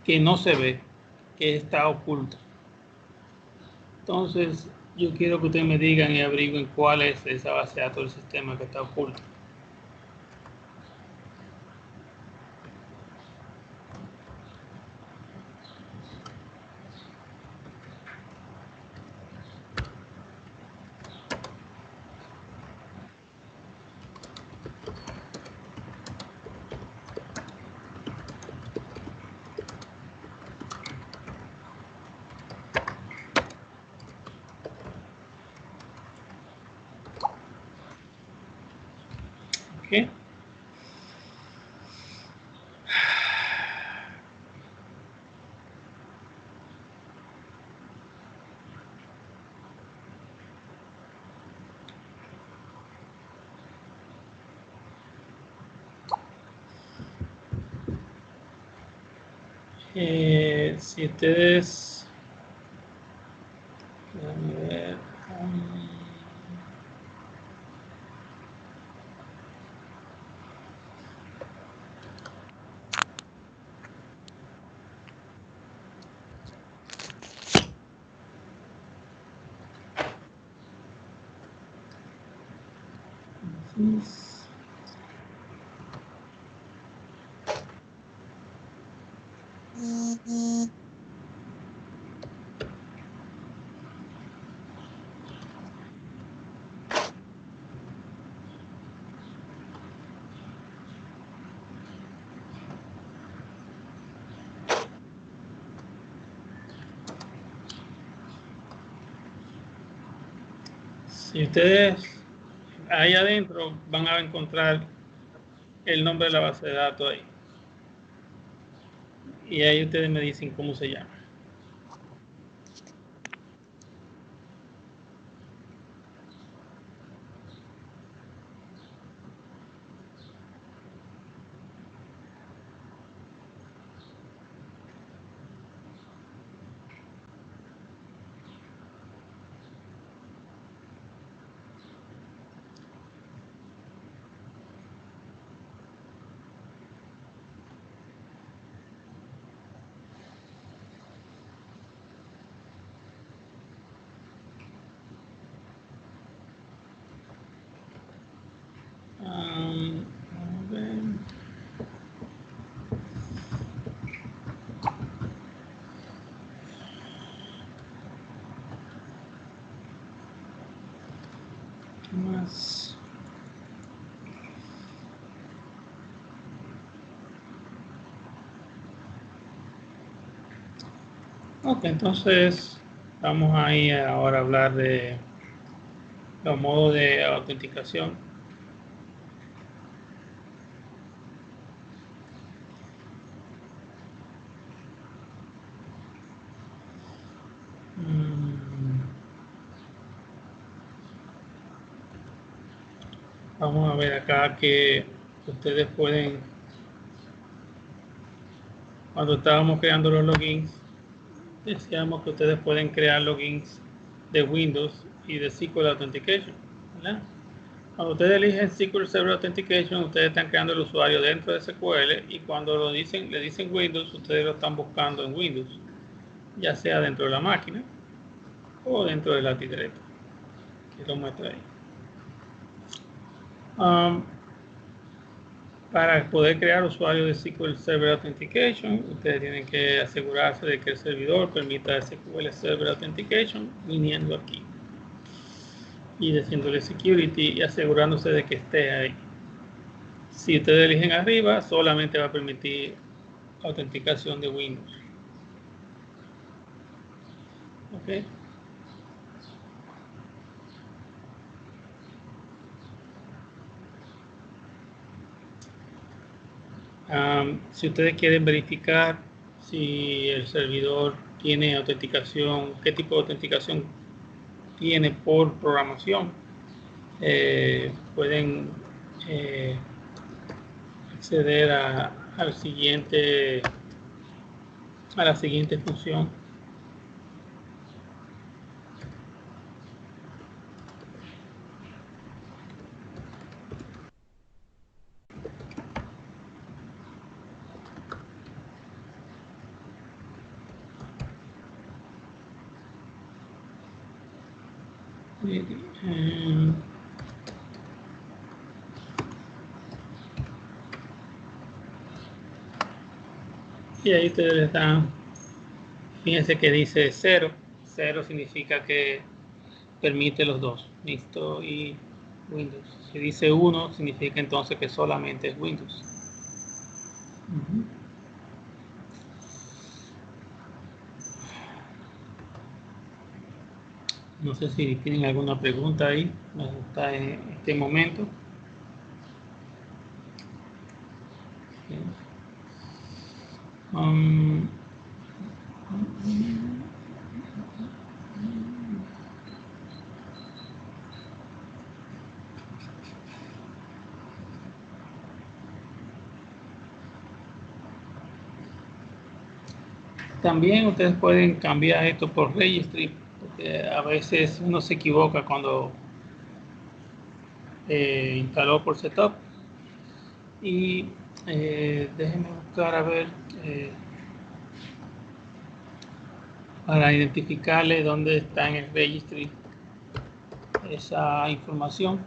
que no se ve, que está oculta. Entonces, yo quiero que ustedes me digan y averigüen cuál es esa base de datos del sistema que está oculta. Si ustedes, déjame ver, si ustedes ahí adentro van a encontrar el nombre de la base de datos ahí. Y ahí ustedes me dicen cómo se llama. A ver. ¿Qué más? Ok, entonces vamos ahí ahora a hablar de los modos de autenticación. Vamos a ver acá que ustedes pueden, cuando estábamos creando los logins, decíamos que ustedes pueden crear logins de Windows y de SQL Authentication, ¿verdad? Cuando ustedes eligen SQL Server Authentication, ustedes están creando el usuario dentro de SQL y cuando le dicen Windows, ustedes lo están buscando en Windows, ya sea dentro de la máquina o dentro de la Active. Que lo muestra ahí. Para poder crear usuarios de SQL Server Authentication, ustedes tienen que asegurarse de que el servidor permita SQL Server Authentication viniendo aquí y diciéndole Security y asegurándose de que esté ahí. Si ustedes eligen arriba, solamente va a permitir autenticación de Windows. ¿Ok? Si ustedes quieren verificar si el servidor tiene autenticación, qué tipo de autenticación tiene por programación, pueden acceder a la siguiente función. Y ahí ustedes les dan, fíjense que dice 0. 0 significa que permite los dos, Mixto y Windows. Si dice 1, significa entonces que solamente es Windows. No sé si tienen alguna pregunta ahí, está en este momento. También ustedes pueden cambiar esto por registry, porque a veces uno se equivoca cuando instaló por setup. Y déjenme buscar a ver para identificarle dónde está en el registry esa información.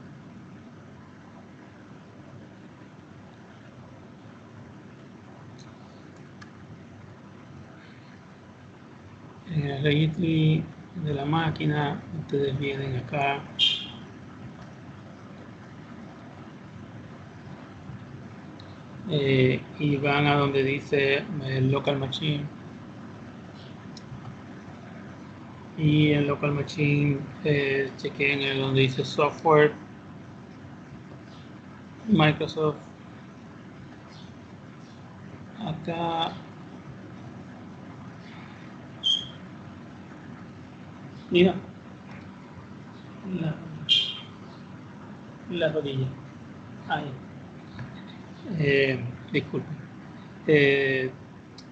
En el registry de la máquina, ustedes vienen acá. Y van a donde dice local machine. Y en local machine chequen en donde dice software, Microsoft. Acá mira la rodilla ahí. Disculpen.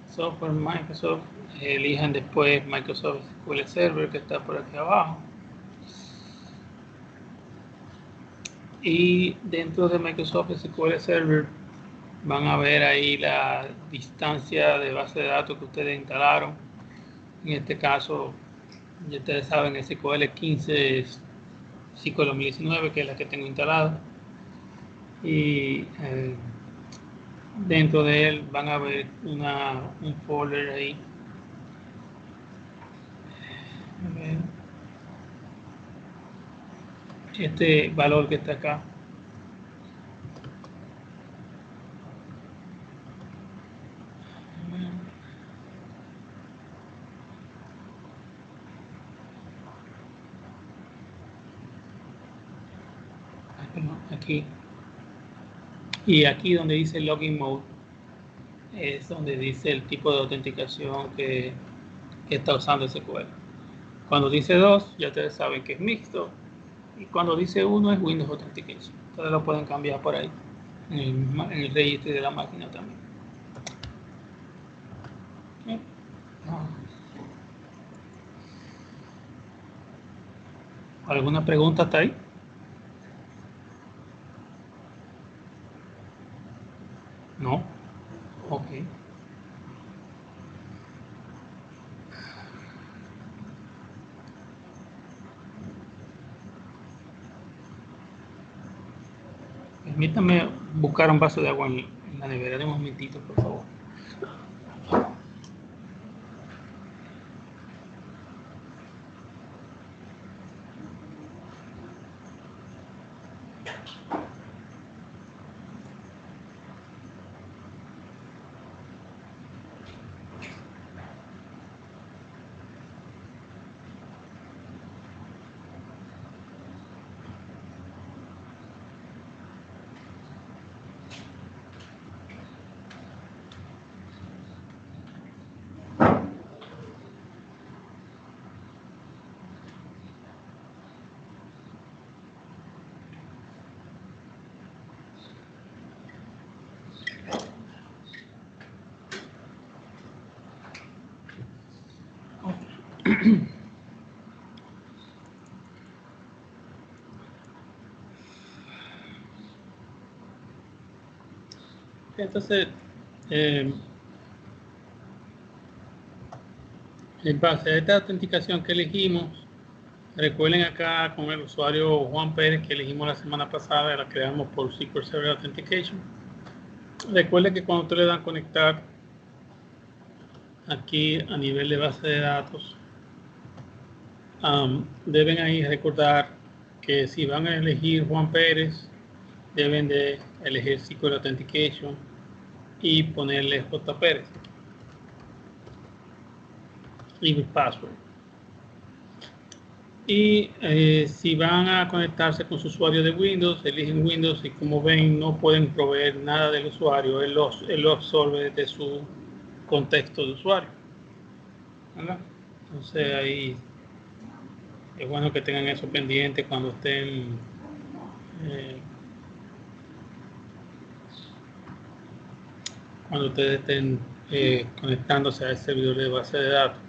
Software Microsoft, elijan después Microsoft SQL Server, que está por aquí abajo. Y dentro de Microsoft SQL Server van a ver ahí la distancia de base de datos que ustedes instalaron. En este caso, ya ustedes saben, el SQL 15 es SQL 2019, que es la que tengo instalada. Y dentro de él van a ver un folder ahí. A ver. Este valor que está acá. Aquí. Y aquí donde dice login mode es donde dice el tipo de autenticación que está usando SQL. Cuando dice 2, ya ustedes saben que es mixto. Y cuando dice 1 es Windows Authentication. Ustedes lo pueden cambiar por ahí, en el registro de la máquina también. ¿Sí? ¿Alguna pregunta hasta ahí? No. Ok. Permítame buscar un vaso de agua en la nevera de un momentito, por favor. Entonces, en base a esta autenticación que elegimos, recuerden acá con el usuario Juan Pérez que elegimos la semana pasada, la creamos por SQL Server Authentication. Recuerden que cuando ustedes le dan conectar aquí a nivel de base de datos, deben ahí recordar que si van a elegir Juan Pérez, deben de elegir SQL Authentication y ponerle J. Pérez y mi password. Y si van a conectarse con su usuario de Windows, eligen Windows y como ven no pueden proveer nada del usuario, él lo absorbe de su contexto de usuario, ¿verdad? Entonces ahí es bueno que tengan eso pendiente cuando estén cuando ustedes estén conectándose al servidor de base de datos.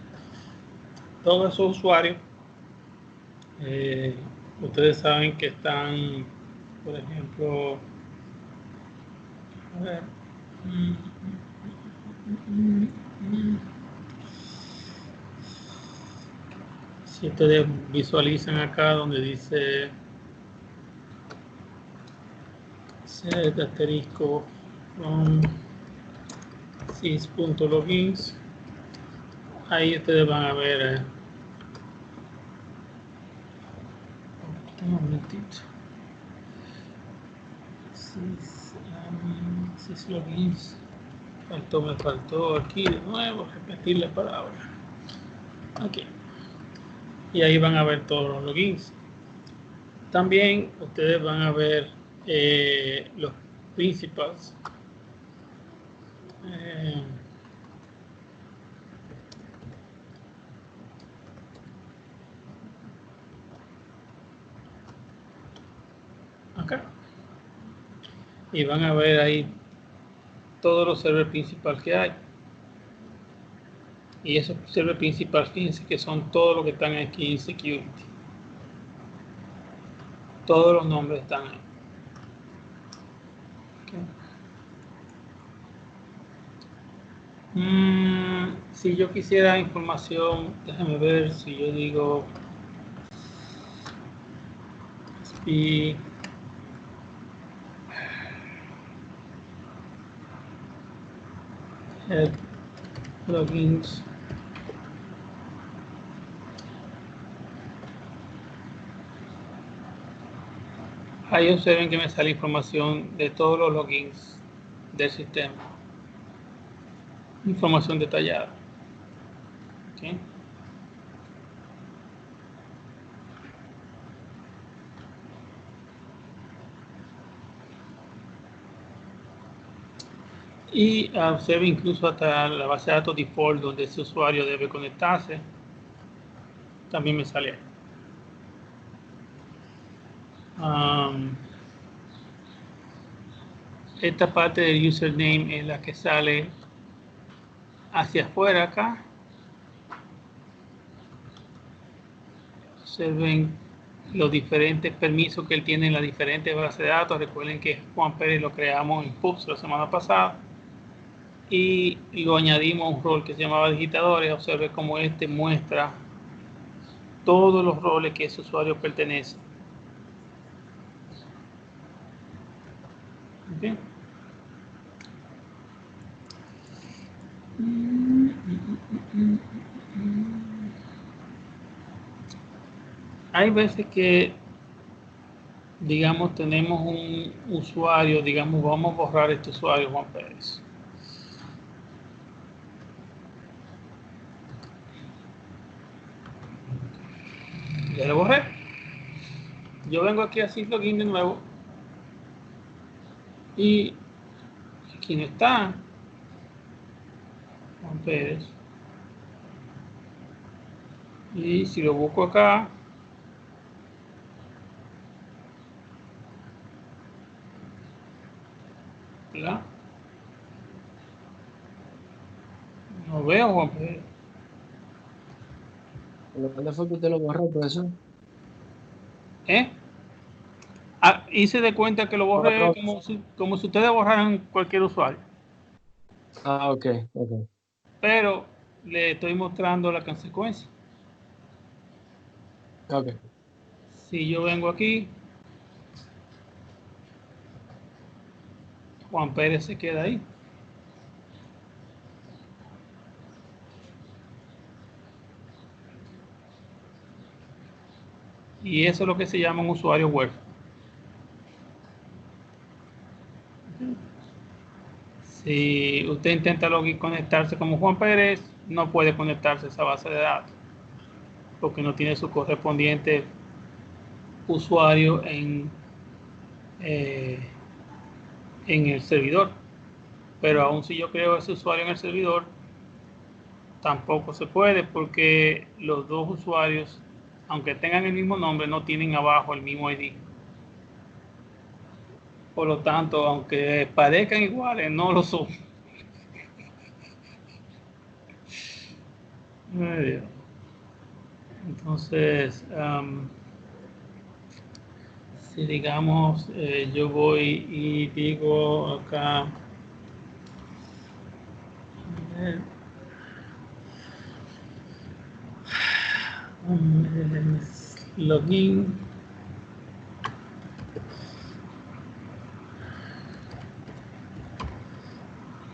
Todos esos usuarios, ustedes saben que están, por ejemplo, a ver, si ustedes visualizan acá donde dice set asterisco from sys.logins, ahí ustedes van a ver un momentito, syslogins, me faltó aquí de nuevo repetir la palabra aquí, y ahí van a ver todos los logins. También ustedes van a ver los principals. Acá. Y van a ver ahí todos los servers principales que hay. Y esos servers principales, fíjense que son todos los que están aquí en security. Todos los nombres están ahí. Okay. Si yo quisiera información, déjame ver si yo digo speed head plugins. Ahí observen que me sale información de todos los logins del sistema. Información detallada. ¿Okay? Y observe incluso hasta la base de datos default donde ese usuario debe conectarse. También me sale. Esta parte del username es la que sale hacia afuera acá. Observen los diferentes permisos que él tiene en las diferentes bases de datos. Recuerden que Juan Pérez lo creamos en PUBS la semana pasada y lo añadimos a un rol que se llamaba digitadores. Observen cómo este muestra todos los roles que ese usuario pertenece. ¿Okay? Hay veces que, digamos, tenemos un usuario, digamos, vamos a borrar este usuario Juan Pérez. Ya lo borré. Yo vengo aquí a syslogin de nuevo y aquí no está Juan Pérez. Y si lo busco acá, ¿verdad? No veo Juan Pérez. ¿Dónde fue que usted lo borró, profesor? Hice de cuenta que lo borré como si ustedes borraran cualquier usuario. Ah, ok. Pero le estoy mostrando la consecuencia. Ok. Si yo vengo aquí, Juan Pérez se queda ahí. Y eso es lo que se llama un usuario huérfano. Si usted intenta conectarse como Juan Pérez, no puede conectarse a esa base de datos porque no tiene su correspondiente usuario en el servidor. Pero aún si yo creo ese usuario en el servidor, tampoco se puede porque los dos usuarios, aunque tengan el mismo nombre, no tienen abajo el mismo ID. Por lo tanto, aunque parezcan iguales, no lo son. Ay, Dios. Entonces, si digamos, yo voy y digo acá, a ver, login,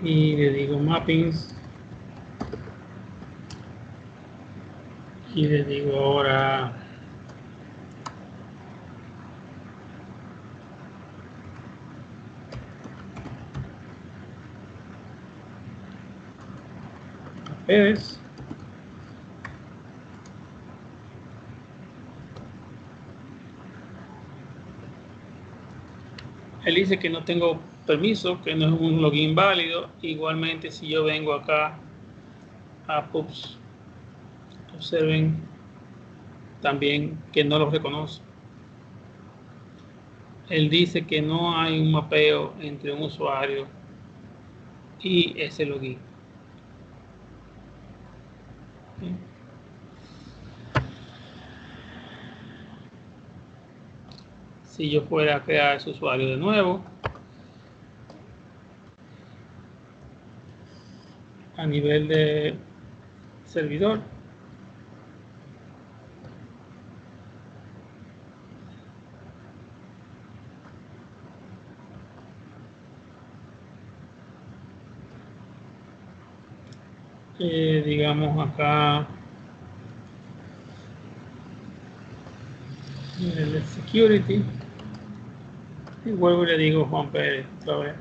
y le digo mappings, y le digo ahora papeles. Él dice que no tengo permiso, que no es un login válido. Igualmente, si yo vengo acá a PUBS, observen también que no lo reconoce. Él dice que no hay un mapeo entre un usuario y ese login. ¿Sí? Si yo fuera a crear ese usuario de nuevo, a nivel de servidor, digamos acá, nivel de security, y vuelvo y le digo Juan Pérez otra vez.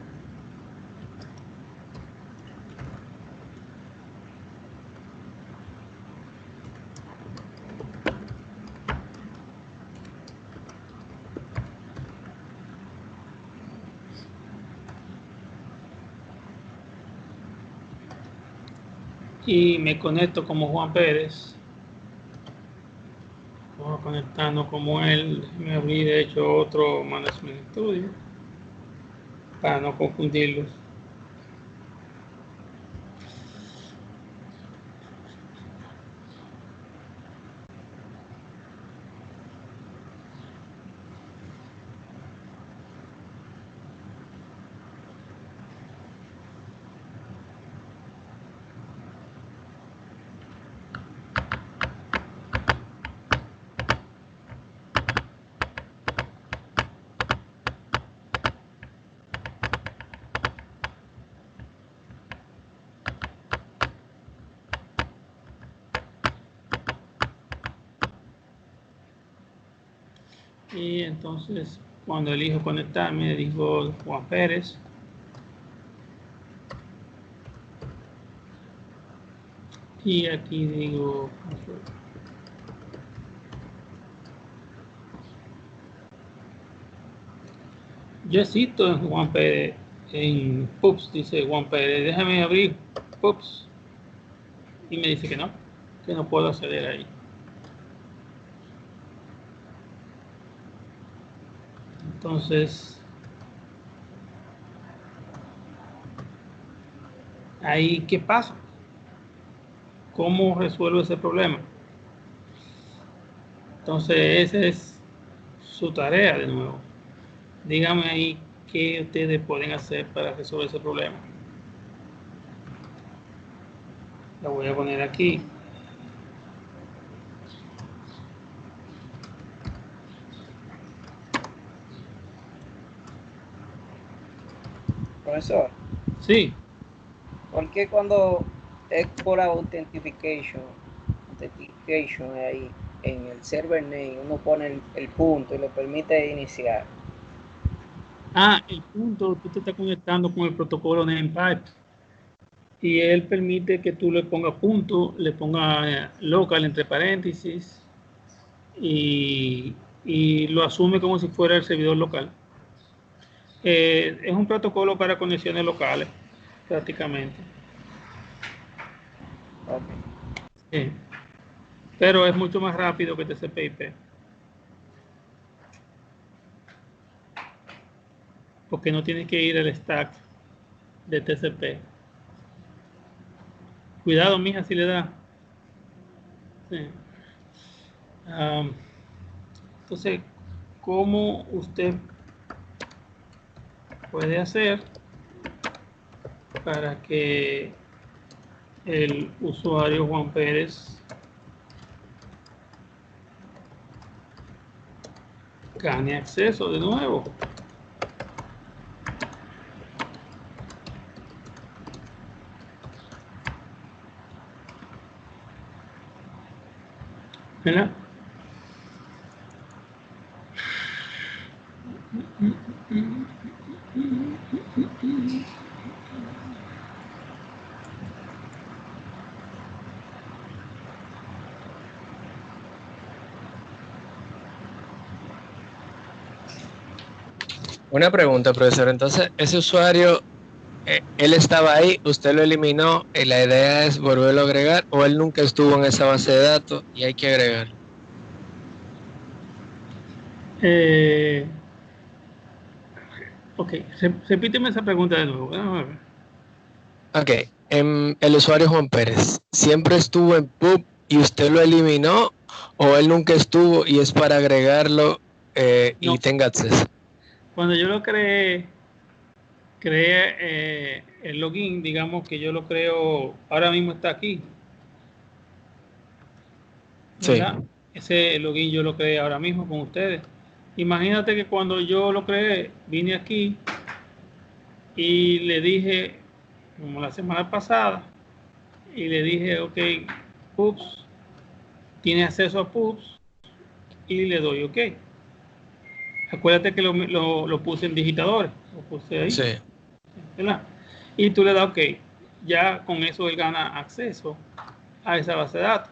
Y me conecto como Juan Pérez. Vamos a conectarnos como él. Déjame abrir de hecho otro Management Studio para no confundirlos. Y entonces cuando elijo conectarme digo Juan Pérez. Y aquí digo yo existo en Juan Pérez, en PUBS, dice Juan Pérez, déjame abrir PUBS. Y me dice que no puedo acceder ahí. Entonces, ahí, ¿qué pasa? ¿Cómo resuelvo ese problema? Entonces, esa es su tarea de nuevo. Díganme ahí qué ustedes pueden hacer para resolver ese problema. La voy a poner aquí. Profesor, Sí. ¿por qué cuando es por authentication ahí en el server name uno pone el punto y le permite iniciar? El punto, tú te estás conectando con el protocolo NamePipe y él permite que tú le pongas punto, le pongas local entre paréntesis y lo asume como si fuera el servidor local. Es un protocolo para conexiones locales, prácticamente. Okay. Sí. Pero es mucho más rápido que TCP/IP. Porque no tienes que ir al stack de TCP. Cuidado, mija, si le da. Sí. Entonces, ¿cómo usted puede hacer para que el usuario Juan Pérez gane acceso de nuevo? ¿Verdad? Una pregunta, profesor. Entonces, ese usuario, él estaba ahí, usted lo eliminó, y la idea es volverlo a agregar, o él nunca estuvo en esa base de datos y hay que agregarlo. Ok, repíteme esa pregunta de nuevo. Vamos a ver. Ok, el usuario Juan Pérez, ¿siempre estuvo en PUB y usted lo eliminó, o él nunca estuvo y es para agregarlo y No. tenga acceso? Cuando yo lo creé el login, digamos que yo lo creo, ahora mismo está aquí, ¿verdad? Sí. Ese login yo lo creé ahora mismo con ustedes. Imagínate que cuando yo lo creé, vine aquí y le dije, como la semana pasada, y le dije, ok, Pubs, tiene acceso a Pubs, y le doy ok. Acuérdate que lo puse en digitadores, lo puse ahí. Sí. ¿Verdad? Y tú le das ok. Ya con eso él gana acceso a esa base de datos.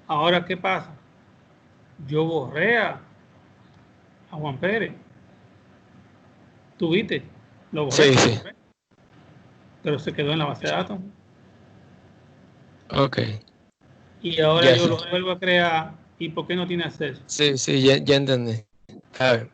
Ahora, ¿qué pasa? Yo borré a Juan Pérez. ¿Tú viste? Lo borré. Sí, sí. Pero se quedó en la base de datos. Ok. Y ahora Ya yo sé. lo vuelvo a crear. ¿Y por qué no tiene acceso? Sí, sí, ya entendí. A ver.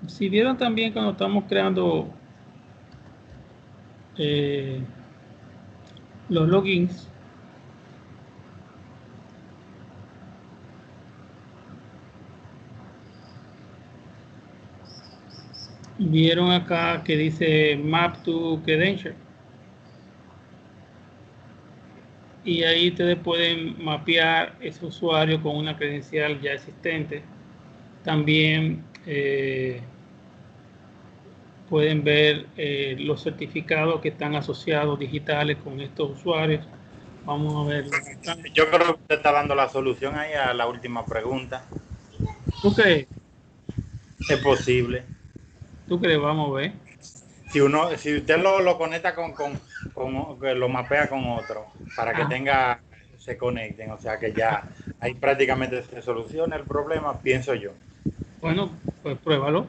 Si vieron también cuando estamos creando los logins, vieron acá que dice map to credential, y ahí ustedes pueden mapear ese usuario con una credencial ya existente. También pueden ver los certificados que están asociados digitales con estos usuarios. Vamos a ver. Yo creo que usted está dando la solución ahí a la última pregunta. ¿Tú crees? Es posible. ¿Tú crees? Vamos a ver. Si usted lo conecta que lo mapea con otro, para que se conecten, o sea que ya ahí prácticamente se soluciona el problema, pienso yo. Bueno, pues pruébalo.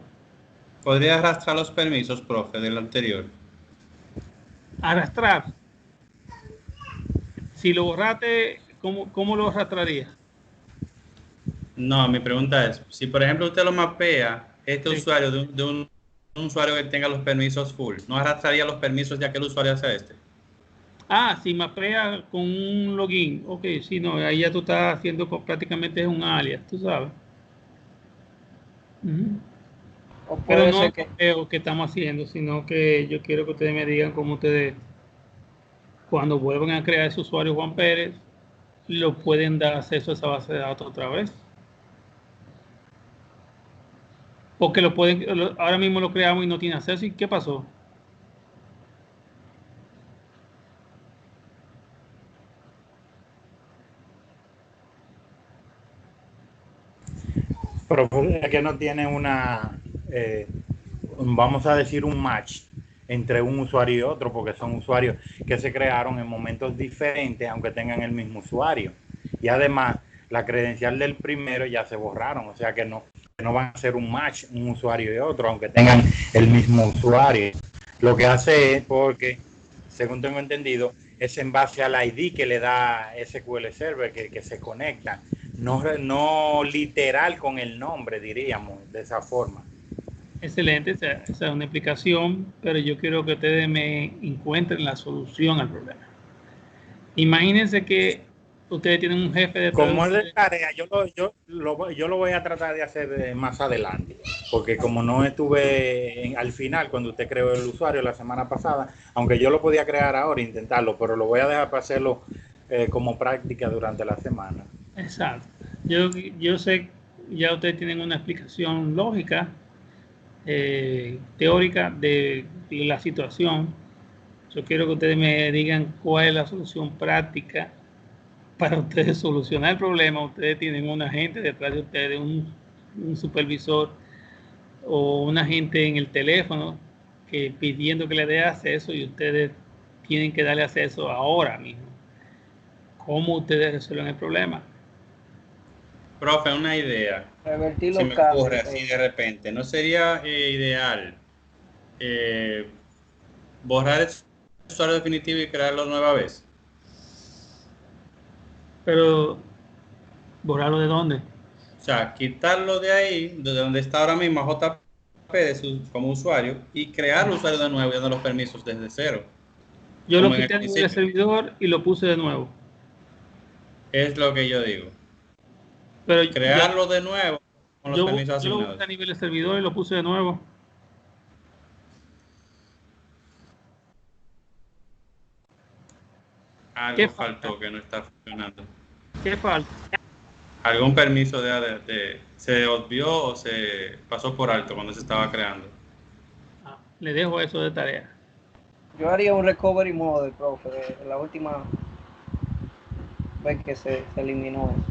¿Podría arrastrar los permisos, profe, del anterior? Arrastrar. Si lo borraste, ¿cómo lo arrastraría? No, mi pregunta es, si por ejemplo usted lo mapea, este usuario de un usuario que tenga los permisos full, ¿no arrastraría los permisos de aquel usuario hacia este? Ah, si mapea con un login. Ok, sí, no, ahí ya tú estás haciendo prácticamente un alias, tú sabes. Pero no el mapeo que estamos haciendo, sino que yo quiero que ustedes me digan cómo ustedes, cuando vuelvan a crear ese usuario Juan Pérez, lo pueden dar acceso a esa base de datos otra vez. Porque ahora mismo lo creamos y no tiene acceso. ¿Y qué pasó? Pero es que no tiene vamos a decir un match entre un usuario y otro, porque son usuarios que se crearon en momentos diferentes, aunque tengan el mismo usuario. Y además, la credencial del primero ya se borraron, o sea que no van a hacer un match un usuario y otro, aunque tengan el mismo usuario. Lo que hace es porque, según tengo entendido, es en base al ID que le da SQL Server que se conecta, no literal con el nombre, diríamos, de esa forma. Excelente, esa es una explicación, pero yo quiero que ustedes me encuentren la solución al problema. Imagínense que ustedes tienen un jefe de como es de tarea, yo lo voy a tratar de hacer más adelante, porque como no estuve al final cuando usted creó el usuario la semana pasada, aunque yo lo podía crear ahora, intentarlo, pero lo voy a dejar para hacerlo como práctica durante la semana. Exacto. Yo sé, ya ustedes tienen una explicación lógica, teórica de la situación. Yo quiero que ustedes me digan cuál es la solución práctica para ustedes solucionar el problema. Ustedes tienen un agente detrás de ustedes, un supervisor o un agente en el teléfono que pidiendo que le dé acceso y ustedes tienen que darle acceso ahora mismo. ¿Cómo ustedes resuelven el problema? Profe, una idea. Revertir Se los me cambios. ocurre así de repente. ¿No sería ideal borrar el usuario definitivo y crearlo nueva vez? Pero, ¿borrarlo de dónde? O sea, quitarlo de ahí, de donde está ahora mismo JP como usuario, y crear el usuario de nuevo y dando los permisos desde cero. Yo lo quité del servidor y lo puse de nuevo. Es lo que yo digo. Pero crearlo de nuevo con los permisos asignados. Yo lo puse a nivel de servidor y lo puse de nuevo. Algo faltó que no está funcionando. ¿Qué falta? ¿Algún permiso se obvió o se pasó por alto cuando se estaba creando? Le dejo eso de tarea. Yo haría un recovery mode, profe, de la última vez que se eliminó eso.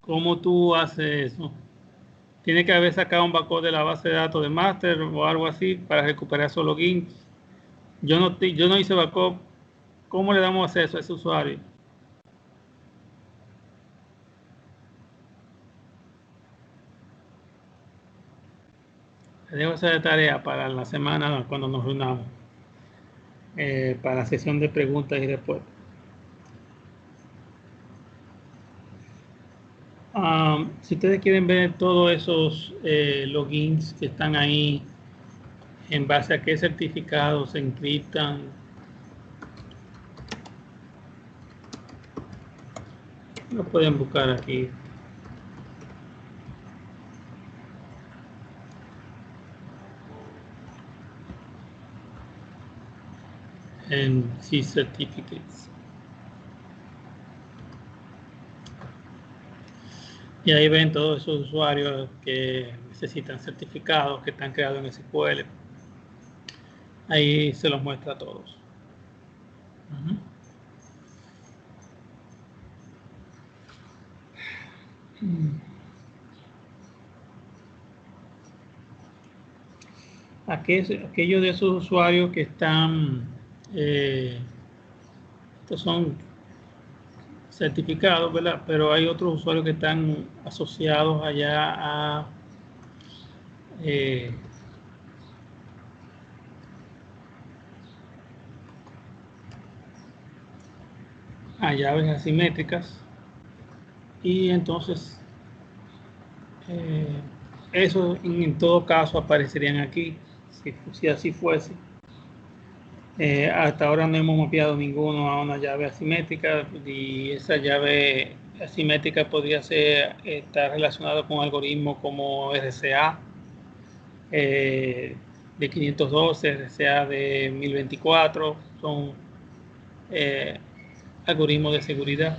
¿Cómo tú haces eso? Tiene que haber sacado un backup de la base de datos de master o algo así para recuperar esos logins. Yo no hice backup. ¿Cómo le damos acceso a ese usuario? Le dejo esa de tarea para la semana cuando nos reunamos. Para la sesión de preguntas y respuestas. Si ustedes quieren ver todos esos logins que están ahí, en base a qué certificados se encriptan, lo pueden buscar aquí. En C Certificates. Y ahí ven todos esos usuarios que necesitan certificados, que están creados en SQL. Ahí se los muestra a todos. Aquellos de esos usuarios que están, estos son certificados, ¿verdad? Pero hay otros usuarios que están asociados allá a llaves asimétricas, y entonces eso en todo caso aparecerían aquí si así fuese. Hasta ahora no hemos mapeado ninguno a una llave asimétrica, y esa llave asimétrica podría estar relacionada con algoritmos como RCA de 512, RCA de 1024, son algoritmos de seguridad,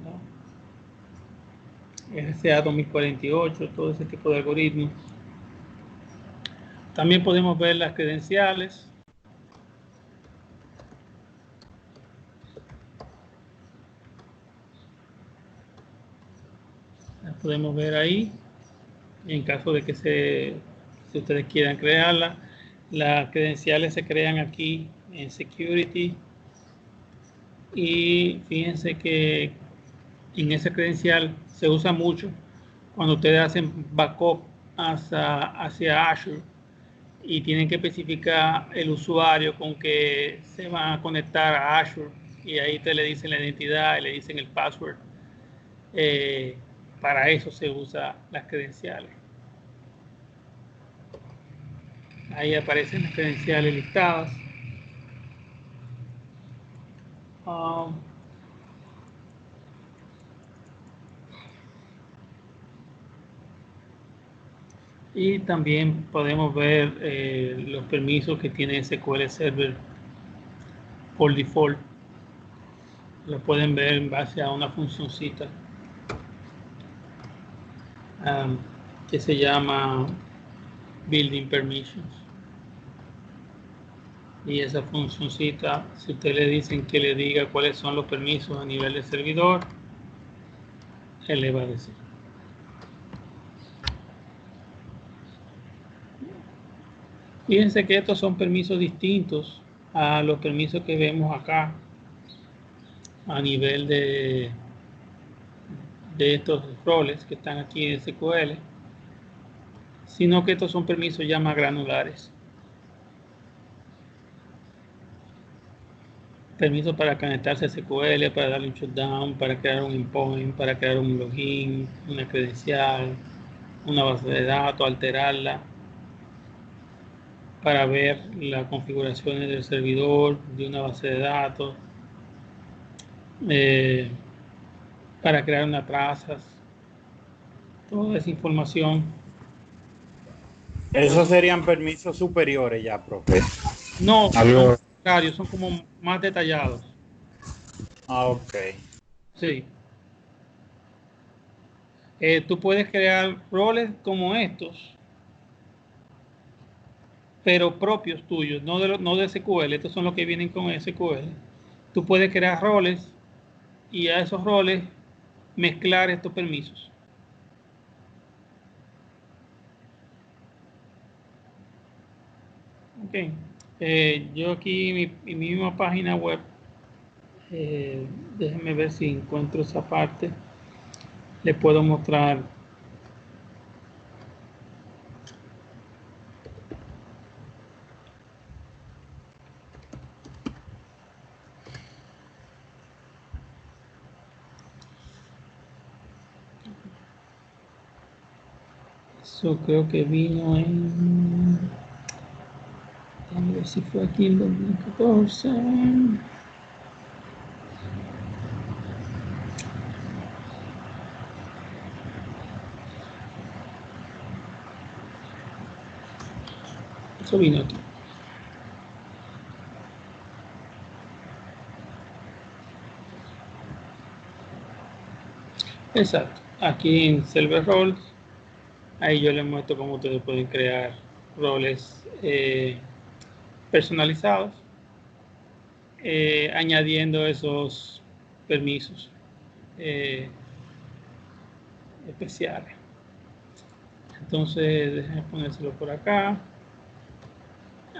¿no? RCA 2048, todo ese tipo de algoritmos. También podemos ver las credenciales. Las podemos ver ahí. En caso de que si ustedes quieran crearlas, las credenciales se crean aquí en Security. Y fíjense que en esa credencial se usa mucho cuando ustedes hacen backup hacia Azure. y tienen que especificar el usuario con que se van a conectar a Azure, y ahí te le dicen la identidad y le dicen el password. Para eso se usa las credenciales. Ahí aparecen las credenciales listadas. Y también podemos ver los permisos que tiene SQL Server por default. Lo pueden ver en base a una funcioncita que se llama Building Permissions. Y esa funcioncita, si usted le dicen que le diga cuáles son los permisos a nivel de servidor, él le va a decir. Fíjense que estos son permisos distintos a los permisos que vemos acá a nivel de estos roles que están aquí en SQL, sino que estos son permisos ya más granulares. Permiso para conectarse a SQL, para darle un shutdown, para crear un endpoint, para crear un login, una credencial, una base de datos, alterarla, para ver las configuraciones del servidor de una base de datos, para crear unas trazas, toda esa información. Esos serían permisos superiores ya, profe. No, son como más detallados. Ah, ok. Sí. Tú puedes crear roles como estos, pero propios tuyos, no de SQL. Estos son los que vienen con SQL. Tú puedes crear roles y a esos roles mezclar estos permisos. Ok. Yo aquí en mi misma página web, déjenme ver si encuentro esa parte. Le puedo mostrar. Eso creo que vino en... Déjame ver si fue aquí en 2014. Eso vino aquí. Exacto. Aquí en Server Roles, ahí yo les muestro cómo ustedes pueden crear roles personalizados, añadiendo esos permisos especiales. Entonces, déjenme ponérselo por acá.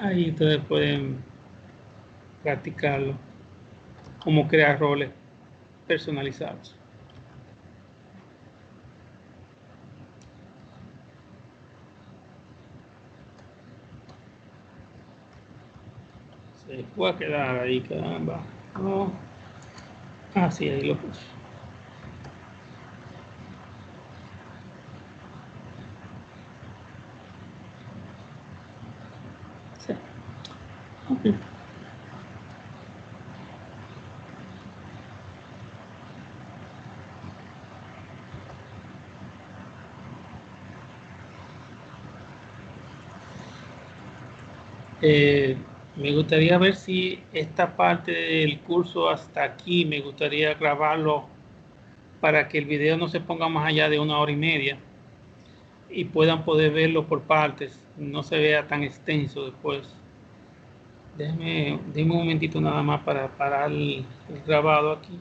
Ahí ustedes pueden practicarlo, cómo crear roles personalizados. Se fue a quedar ahí, caramba. Oh. Ah, sí, ahí lo puse. Sí. Okay. Me gustaría ver si esta parte del curso hasta aquí, me gustaría grabarlo para que el video no se ponga más allá de 1 hora y media y puedan poder verlo por partes, no se vea tan extenso después. Déjenme un momentito nada más para parar el grabado aquí.